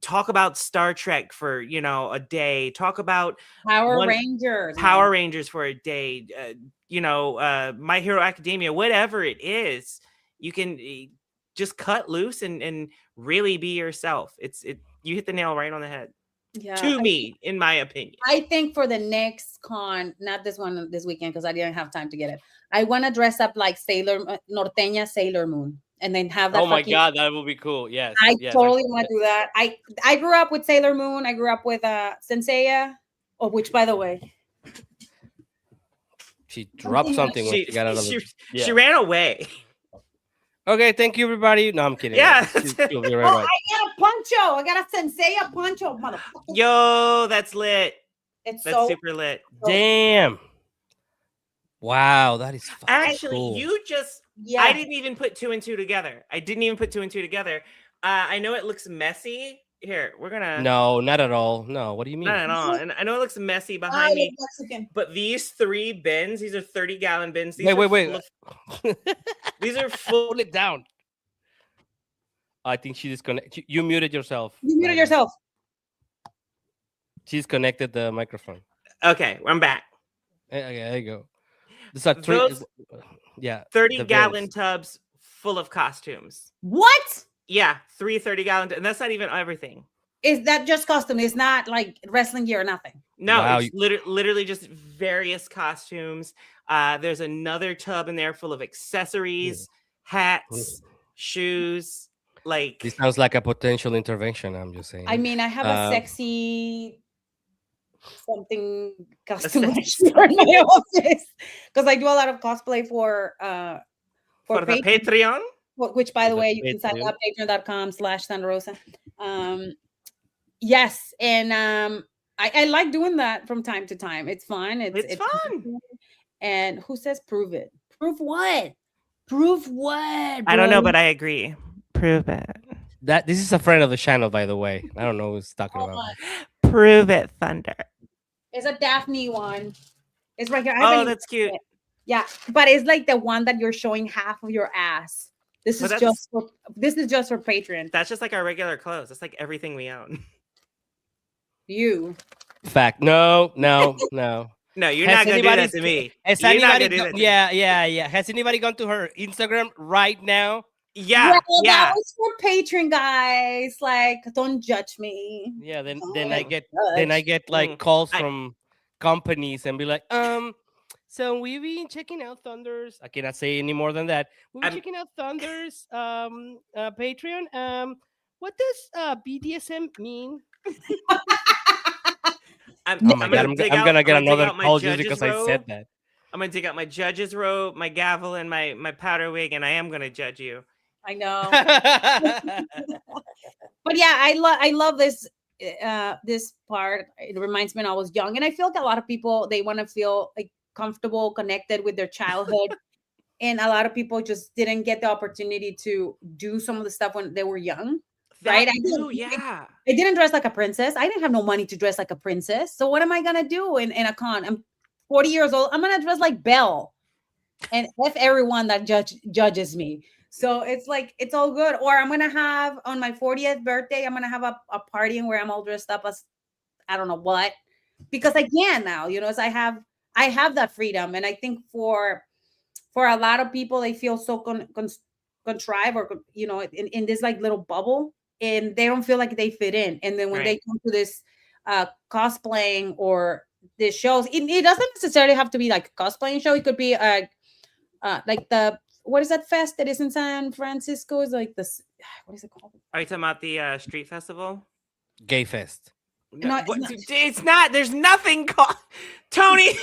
talk about Star Trek for, a day, talk about Power Rangers for a day, My Hero Academia, whatever it is, you can just cut loose and really be yourself. You hit the nail right on the head. Yeah, in my opinion. I think for the next con, not this one this weekend because I didn't have time to get it. I want to dress up like Norteña Sailor Moon, and then have that. Oh my god, that would be cool. Yes, I totally want to do that. I grew up with Sailor Moon. I grew up with Senseiya, which, by the way, she dropped something when she got out of she ran away. Okay, thank you, everybody. No, I'm kidding. Yeah. You'll be right back. I got a poncho. I got a Senseiya poncho, motherfucker. Yo, that's lit. That's super lit. Damn. Wow, that is actually cool. You just. Yeah. I didn't even put two and two together. I know it looks messy. Here, we're gonna. No, not at all. No, what do you mean? Not at all. And I know it looks messy behind me. But these 3 bins, these are 30-gallon bins. These wait. These are full. Hold it down. I think she disconnected. You muted yourself. You muted yourself. She's connected the microphone. Okay, I'm back. Okay, there you go. It's like 30-gallon tubs full of costumes. What? Yeah, 3 30-gallon, and that's not even everything. Is that just costume? It's not like wrestling gear or nothing. No, wow. It's literally just various costumes. There's another tub in there full of accessories, hats, shoes. Like, this sounds like a potential intervention. I'm just saying. I mean, I have a sexy something costume in my office because I do a lot of cosplay for the Patreon. Which, by the way, you can sign up patreon.com/SanRosa. Yes, and I like doing that from time to time. It's fun. It's fun. And who says prove it? Prove what? Prove what? Bro? I don't know, but I agree. Prove it. This is a friend of the channel, by the way. I don't know who's talking about. Prove it, Thunder. It's a Daphne one. It's right here. That's cute. Yeah, but it's like the one that you're showing half of your ass. This is just for Patreon. That's just like our regular clothes. That's like everything we own. You. Fact. No. No, you're not gonna do that to me. Has anybody? Yeah. Has anybody gone to her Instagram right now? Yeah. That was for Patreon, guys. Like, don't judge me. Yeah. Then I get like calls from companies and be like, So we've been checking out Thunder's. I cannot say any more than that. We've been checking out Thunder's Patreon. What does BDSM mean? I'm gonna get another call just because I said that. I'm gonna take out my judge's robe, my gavel, and my powder wig, and I am gonna judge you. I know. But yeah, I love this this part. It reminds me when I was young, and I feel like a lot of people, they want to feel like comfortable, connected with their childhood. And a lot of people just didn't get the opportunity to do some of the stuff when they were young. Right? I didn't dress like a princess. I didn't have no money to dress like a princess. So what am I gonna do in a con? I'm 40 years old. I'm gonna dress like Belle and F everyone that judges me. So it's like, it's all good. Or I'm gonna have on my 40th birthday, I'm gonna have a party where I'm all dressed up as I don't know what, because I can now, as I have that freedom. And I think for a lot of people, they feel so contrived or in this like little bubble, and they don't feel like they fit in. And then when they come to this cosplaying or this shows, it doesn't necessarily have to be like a cosplaying show. It could be like what is that fest that is in San Francisco? Is like this, what is it called? Are you talking about the street festival? Gay Fest. No, it's not. There's nothing called Tony.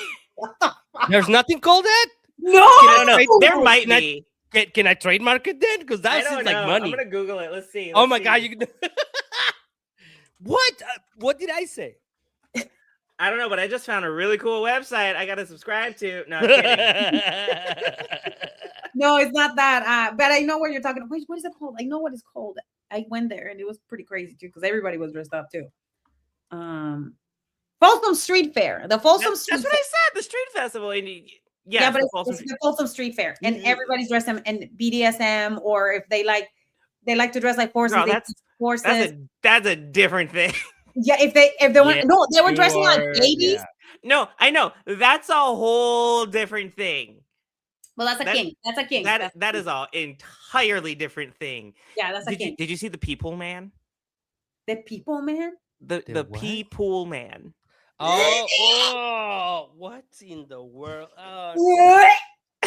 There's nothing called that? No. There might be. Can I trademark it then? Because that's like money. I'm gonna Google it. Let's see. Oh my god! You can. What? What did I say? I don't know, but I just found a really cool website I gotta subscribe to. No, I'm kidding. No, it's not that. But I know what you're talking about. What is it called? I know what it's called. I went there and it was pretty crazy too because everybody was dressed up too. Folsom Street Fair. The Folsom Street. That's what I said. The street festival. But it's the Folsom Street Fair, and everybody's dressed in BDSM, or if they like They like to dress like horses. Girl, They that's teach horses. that's a different thing. Yeah, if they want, Yeah, no, they were dressing like sure, babies. yeah. No, I know. That's a whole different thing. Well, that's a That- king. That's a king. That is all entirely different thing. Yeah, that's a king. Did you see the People Man? The people, man. The what? People Man. Oh, what in the world? Oh, What?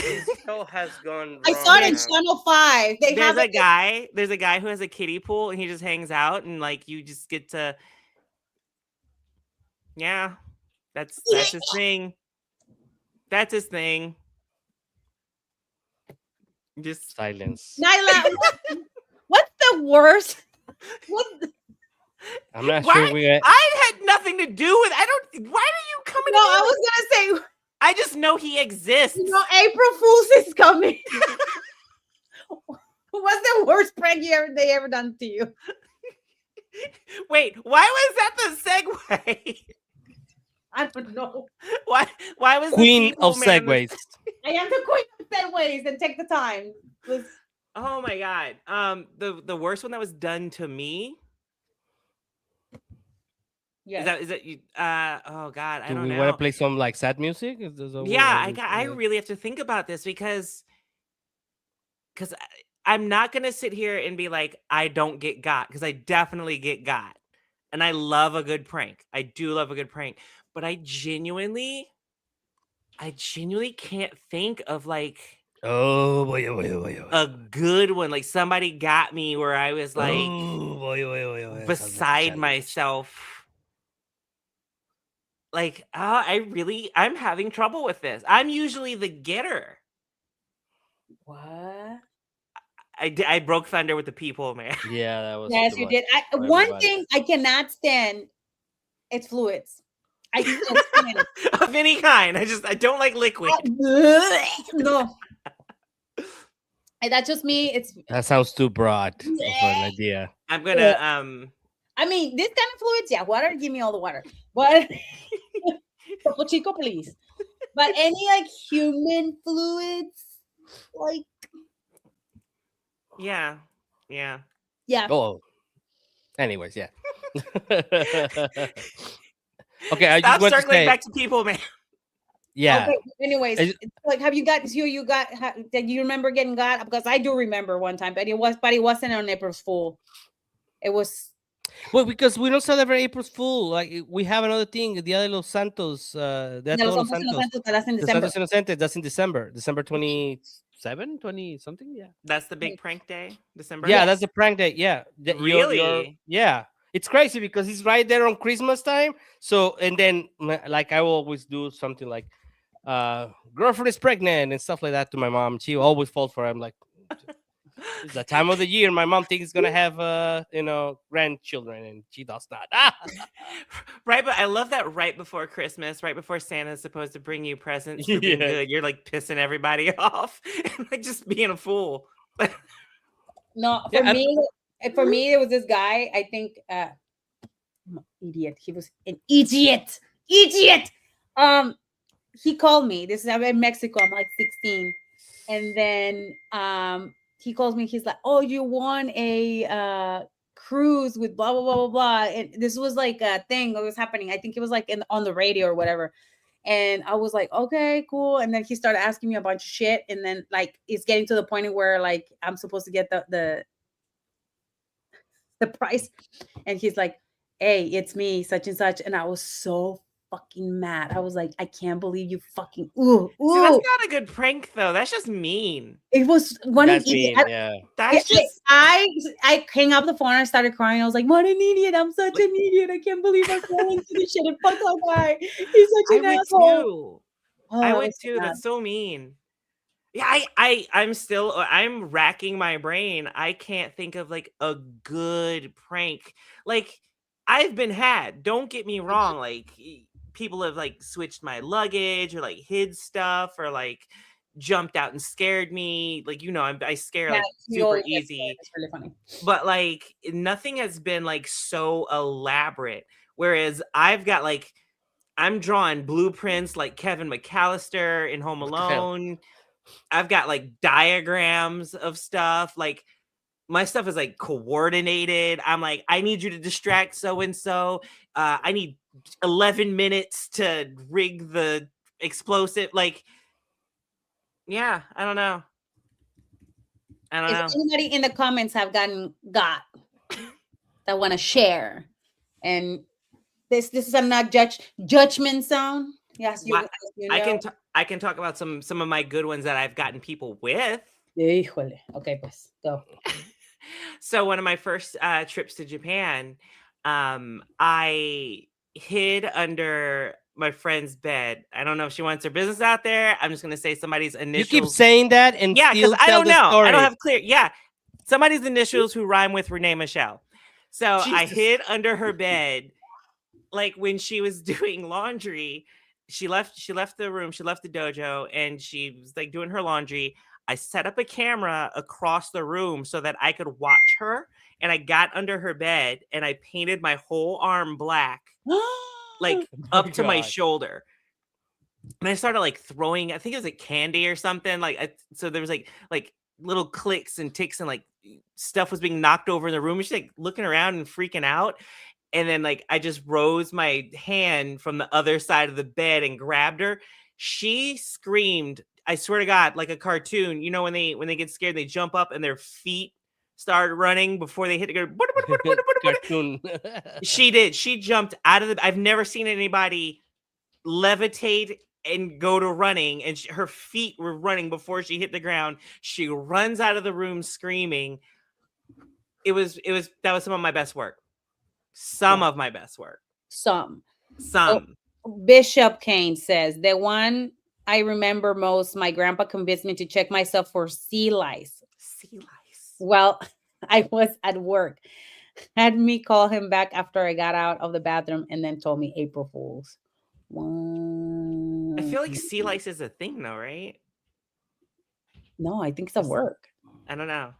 this show has gone wrong. I saw it in now. Channel 5. They There's have a guy. There's a guy who has a kiddie pool, and he just hangs out, and like you just get to. Yeah, that's his thing. That's his thing. Just Silence. Nyla, what's the worst? What? I'm not Why? sure we got. I had nothing to do with. I don't. Why are you coming? No, in I with- was gonna say, I just know he exists. you know, April Fool's is coming. What's the worst prank they ever done to you? Wait, why was that the segue? I don't know. Why was the Queen People of Man the- segues. I am the queen of segues and take the time. Oh my god. The worst one that was done to me. Yes. Is that you? Oh god, I Do don't we know. want to play some like sad music? Is this what Yeah, we- I really have to think about this because I'm not gonna sit here and be like I don't get got, because I definitely get got, and I love a good prank. I do love a good prank, but I genuinely can't think of like Oh boy, oh boy, oh boy, oh boy. a good one. Like somebody got me where I was like Oh boy, oh boy, oh boy, oh boy. That sounds like a beside challenge. myself. Like, I'm having trouble with this. I'm usually the getter. What? I broke Thunder with the People, man. Yeah, that was. Yes, too you much did. for One everybody. thing I cannot stand, it's fluids. I can't stand it. Of any kind. I don't like liquid. No. And that's just me. It's That sounds too broad of an idea. I'm gonna I mean, this kind of fluids, yeah, water, give me all the water. But Topo Chico, please. But any like human fluids, like yeah. yeah. Oh. Anyways, yeah. Okay, I Stop just want to circling say, back to People, man. yeah. Okay, anyways, Is- it's like, have you got did you remember getting got? Because I do remember one time, but it wasn't on April's Fool. It was Well, because we don't celebrate April's Fool. Like we have another thing, Dia de los Santos. Dia de de los Todos Santos Santos. Inocentes, that's in The December. Santos Inocentes. That's in December. December 27, 20 something. Yeah. That's the big prank day, December. Yeah, that's the prank day. Yeah. Really? Yeah. It's crazy because it's right there on Christmas time. So, and then like I will always do something like, girlfriend is pregnant and stuff like that to my mom. She always falls for it. I'm like, it's the time of the year my mom thinks is gonna have grandchildren, and she does not. Right, but I love that right before Christmas, right before Santa's supposed to bring you presents for being Yeah. good, you're like pissing everybody off and like just being a fool. No, Yeah, for me, it was this guy. I think, I'm an idiot. He was an idiot. He called me. I'm in Mexico. I'm like 16, and then he calls me. He's like, "Oh, you won a cruise with blah blah blah blah blah." And this was like a thing that was happening. I think it was like on the radio or whatever. And I was like, okay, cool. And then he started asking me a bunch of shit. And then like it's getting to the point where like I'm supposed to get the price. And he's like, hey, it's me, such and such. And I was so fucking mad. I was like, I can't believe you fucking ooh. See, that's not a good prank though. That's just mean. It was one That's idiot. mean, yeah. That's just I hang up the phone and I started crying. I was like, what an idiot. I'm such an idiot. I can't believe I'm falling into this shit and fuck that guy. He's such an asshole. too. Oh, I it would was so too. bad. That's so mean. Yeah, I'm racking my brain. I can't think of like a good prank. Like I've been had. Don't get me wrong. Like people have like switched my luggage or like hid stuff or like jumped out and scared me. Like I scare like you super always get easy. scared. It's really funny. But like nothing has been like so elaborate. Whereas I've got like I'm drawing blueprints like Kevin McAllister in Home What the hell? Alone. I've got like diagrams of stuff. Like my stuff is like coordinated. I'm like, I need you to distract so and so. I need 11 minutes to rig the explosive. Like, yeah, I don't know. If anybody in the comments have got that want to share, and this is a not judgment zone. Yes, you I know. I can talk about some of my good ones that I've gotten people with. Híjole. Okay, pues go. So one of my first trips to Japan, I hid under my friend's bed. I don't know if she wants her business out there. I'm just gonna say somebody's initials. You keep saying that and yeah, because still I tell don't the know. story. I don't have clear. Yeah, somebody's initials who rhyme with Renee Michelle. So I hid under her bed, like when she was doing laundry. She left the room. She left the dojo, and she was like doing her laundry. I set up a camera across the room so that I could watch her, and I got under her bed and I painted my whole arm black, like up to my shoulder. And I started like throwing, I think it was like candy or something. So there was like little clicks and ticks, and like stuff was being knocked over in the room. And she's like looking around and freaking out. And then like I just rose my hand from the other side of the bed and grabbed her. She screamed, I swear to God, like a cartoon. You know, when they get scared, they jump up and their feet start running before they hit the ground. Cartoon. She did. She jumped out of the. I've never seen anybody levitate and go to running, and her feet were running before she hit the ground. She runs out of the room screaming. That was some of my best work. Some of my best work. Some. Oh, Bishop Kane says, the one I remember most, my grandpa convinced me to check myself for sea lice. Sea lice. Well, I was at work. Had me call him back after I got out of the bathroom, and then told me April Fools. I feel like sea lice is a thing though, right? No, I think it's a work. I don't know.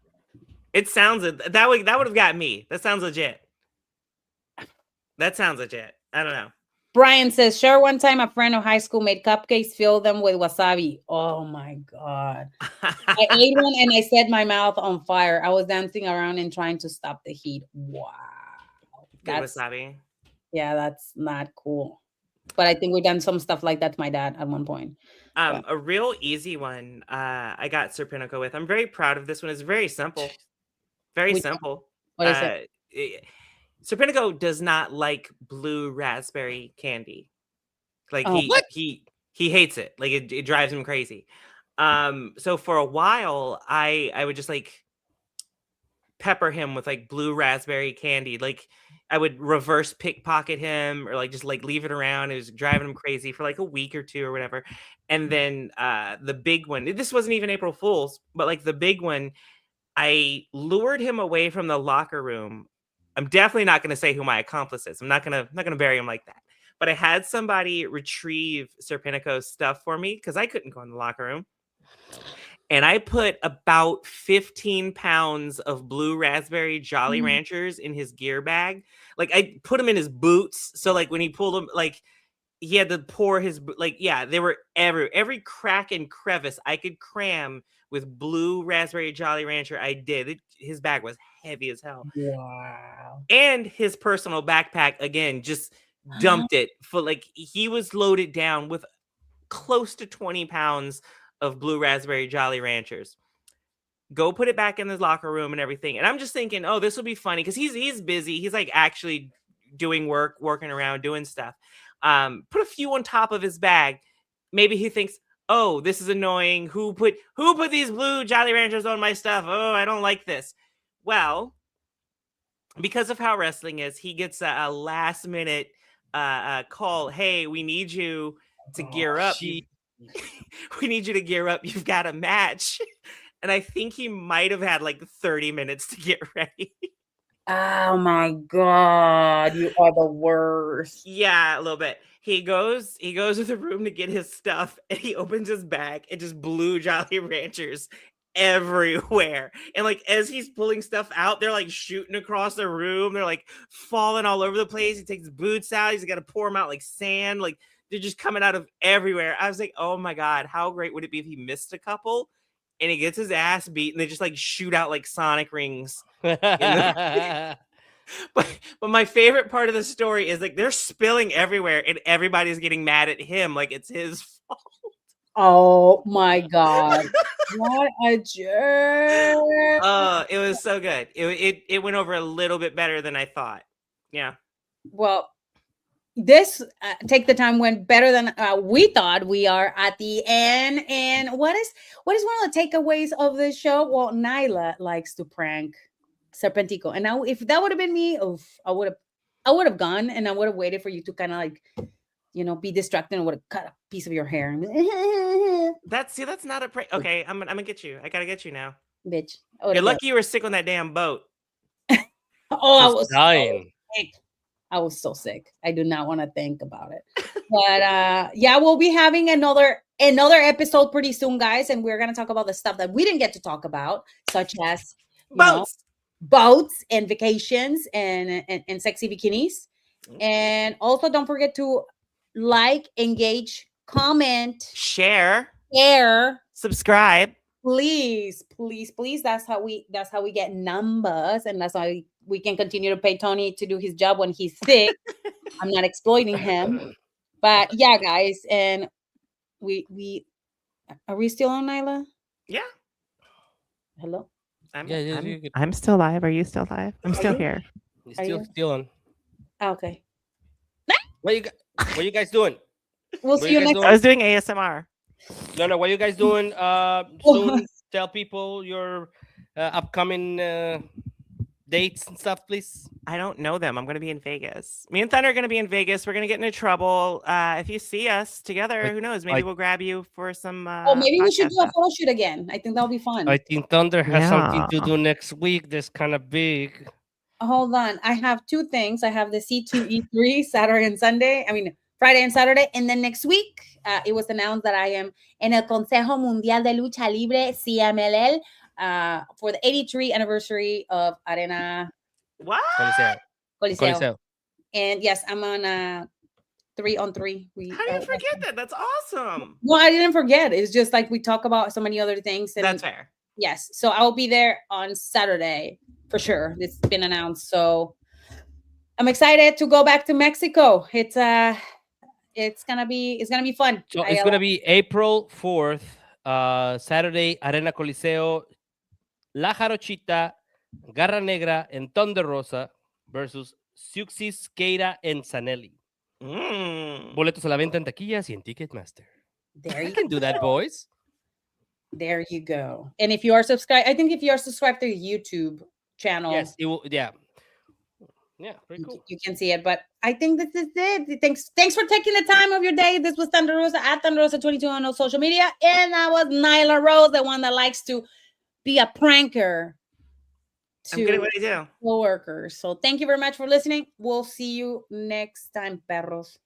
It sounds that would have got me. That sounds legit. That sounds legit. I don't know. Brian says, sure, one time a friend of high school made cupcakes, filled them with wasabi. Oh my God. I ate one and I set my mouth on fire. I was dancing around and trying to stop the heat. Wow. That's wasabi. Yeah, that's not cool. But I think we've done some stuff like that to my dad at one point. A real easy one I got Serpentico with. I'm very proud of this one. It's very simple. Very simple. What is it? Serpentico does not like blue raspberry candy. Like he hates it. Like it drives him crazy. So for a while I would just like pepper him with like blue raspberry candy. Like I would reverse pickpocket him, or like just like leave it around. It was driving him crazy for like a week or two or whatever. And then the big one, this wasn't even April Fool's, but like the big one, I lured him away from the locker room. I'm definitely not going to say who my accomplice is. I'm not going to bury him like that. But I had somebody retrieve Serpentico's stuff for me because I couldn't go in the locker room. And I put about 15 pounds of blue raspberry Jolly Ranchers in his gear bag. Like I put them in his boots. So like when he pulled them, like he had to pour his, like, yeah, they were every crack and crevice I could cram with blue raspberry Jolly Rancher. I did. His bag was heavy as hell. Wow. And his personal backpack, again, just dumped it for like, he was loaded down with close to 20 pounds of blue raspberry Jolly Ranchers. Go put it back in his locker room and everything. And I'm just thinking, oh, this will be funny because he's busy. He's like actually doing work, working around, doing stuff. Put a few on top of his bag. Maybe he thinks, oh, this is annoying. Who put these blue Jolly Ranchers on my stuff? Oh, I don't like this. Well, because of how wrestling is, he gets a last minute call. Hey, we need you to gear up. We need you to gear up. You've got a match. And I think he might have had like 30 minutes to get ready. Oh my God, you are the worst. Yeah, a little bit. He goes to the room to get his stuff, and he opens his bag and just blue Jolly Ranchers everywhere. And like as he's pulling stuff out, they're like shooting across the room. They're like falling all over the place. He takes his boots out. He's got to pour them out like sand. Like they're just coming out of everywhere. I was like, oh my God, how great would it be if he missed a couple and he gets his ass beat, and they just like shoot out like sonic rings. But my favorite part of the story is like they're spilling everywhere, and everybody's getting mad at him like it's his fault. Oh my God. What a jerk. It was so good. It went over a little bit better than I thought. Yeah. Well, this Take the Time went better than we thought. We are at the end. And what is one of the takeaways of this show? Well, Nyla likes to prank Serpentico. And now if that would have been me, I would have gone and I would have waited for you to kind of like, be distracted and would have cut a piece of your hair. That's not a prank. Okay, I'm gonna get you. I gotta get you now. Bitch. You're lucky you were sick on that damn boat. Oh, I was dying. So sick. I was so sick. I do not want to think about it. But yeah, we'll be having another episode pretty soon, guys, and we're gonna talk about the stuff that we didn't get to talk about, such as boats and vacations and sexy bikinis. And also don't forget to like, engage, comment, share, subscribe. Please. That's how we get numbers, and that's how we can continue to pay Tony to do his job when he's sick. I'm not exploiting him. But yeah, guys, and we are we still on, Nyla? Yeah. Hello? I'm still live. Are you still live? I'm still here. You're still on. Okay. What you guys doing? We'll see you next time. I was doing ASMR. No, what are you guys doing? Soon tell people your upcoming dates and stuff, please. I don't know them. I'm going to be in Vegas. Me and Thunder are going to be in Vegas. We're going to get into trouble. If you see us together, who knows? Maybe we'll grab you for some. Maybe we should do a photo shoot again. I think that'll be fun. I think Thunder has something to do next week. That's kind of big. Hold on. I have two things. I have the C2E3 Saturday and Sunday. I mean, Friday and Saturday. And then next week, it was announced that I am in el Consejo Mundial de Lucha Libre, CMLL, for the 83rd anniversary of Arena. What? Coliseo. And yes, I'm on 3-on-3. How do you forget that? That's awesome. No, I didn't forget. It's just like we talk about so many other things. And that's fair. Yes. So I'll be there on Saturday for sure. It's been announced. So I'm excited to go back to Mexico. It's gonna be fun. So it's gonna be April 4th, Saturday, Arena Coliseo, La Jarochita, Garra Negra, and Thunder Rosa versus Suxis, Keira, and Sanelli. Boletos a la venta en taquillas y en Ticketmaster. There you can do that, boys. There you go. And if you are subscribed, I think if you are subscribed to the YouTube channel, yes, it will. Yeah, pretty cool. You can see it. But I think this is it. Thanks for taking the time of your day. This was Thunder Rosa at Thunder Rosa 22 on all social media, and that was Nyla Rose, the one that likes to be a pranker to co-workers. So thank you very much for listening. We'll see you next time, perros.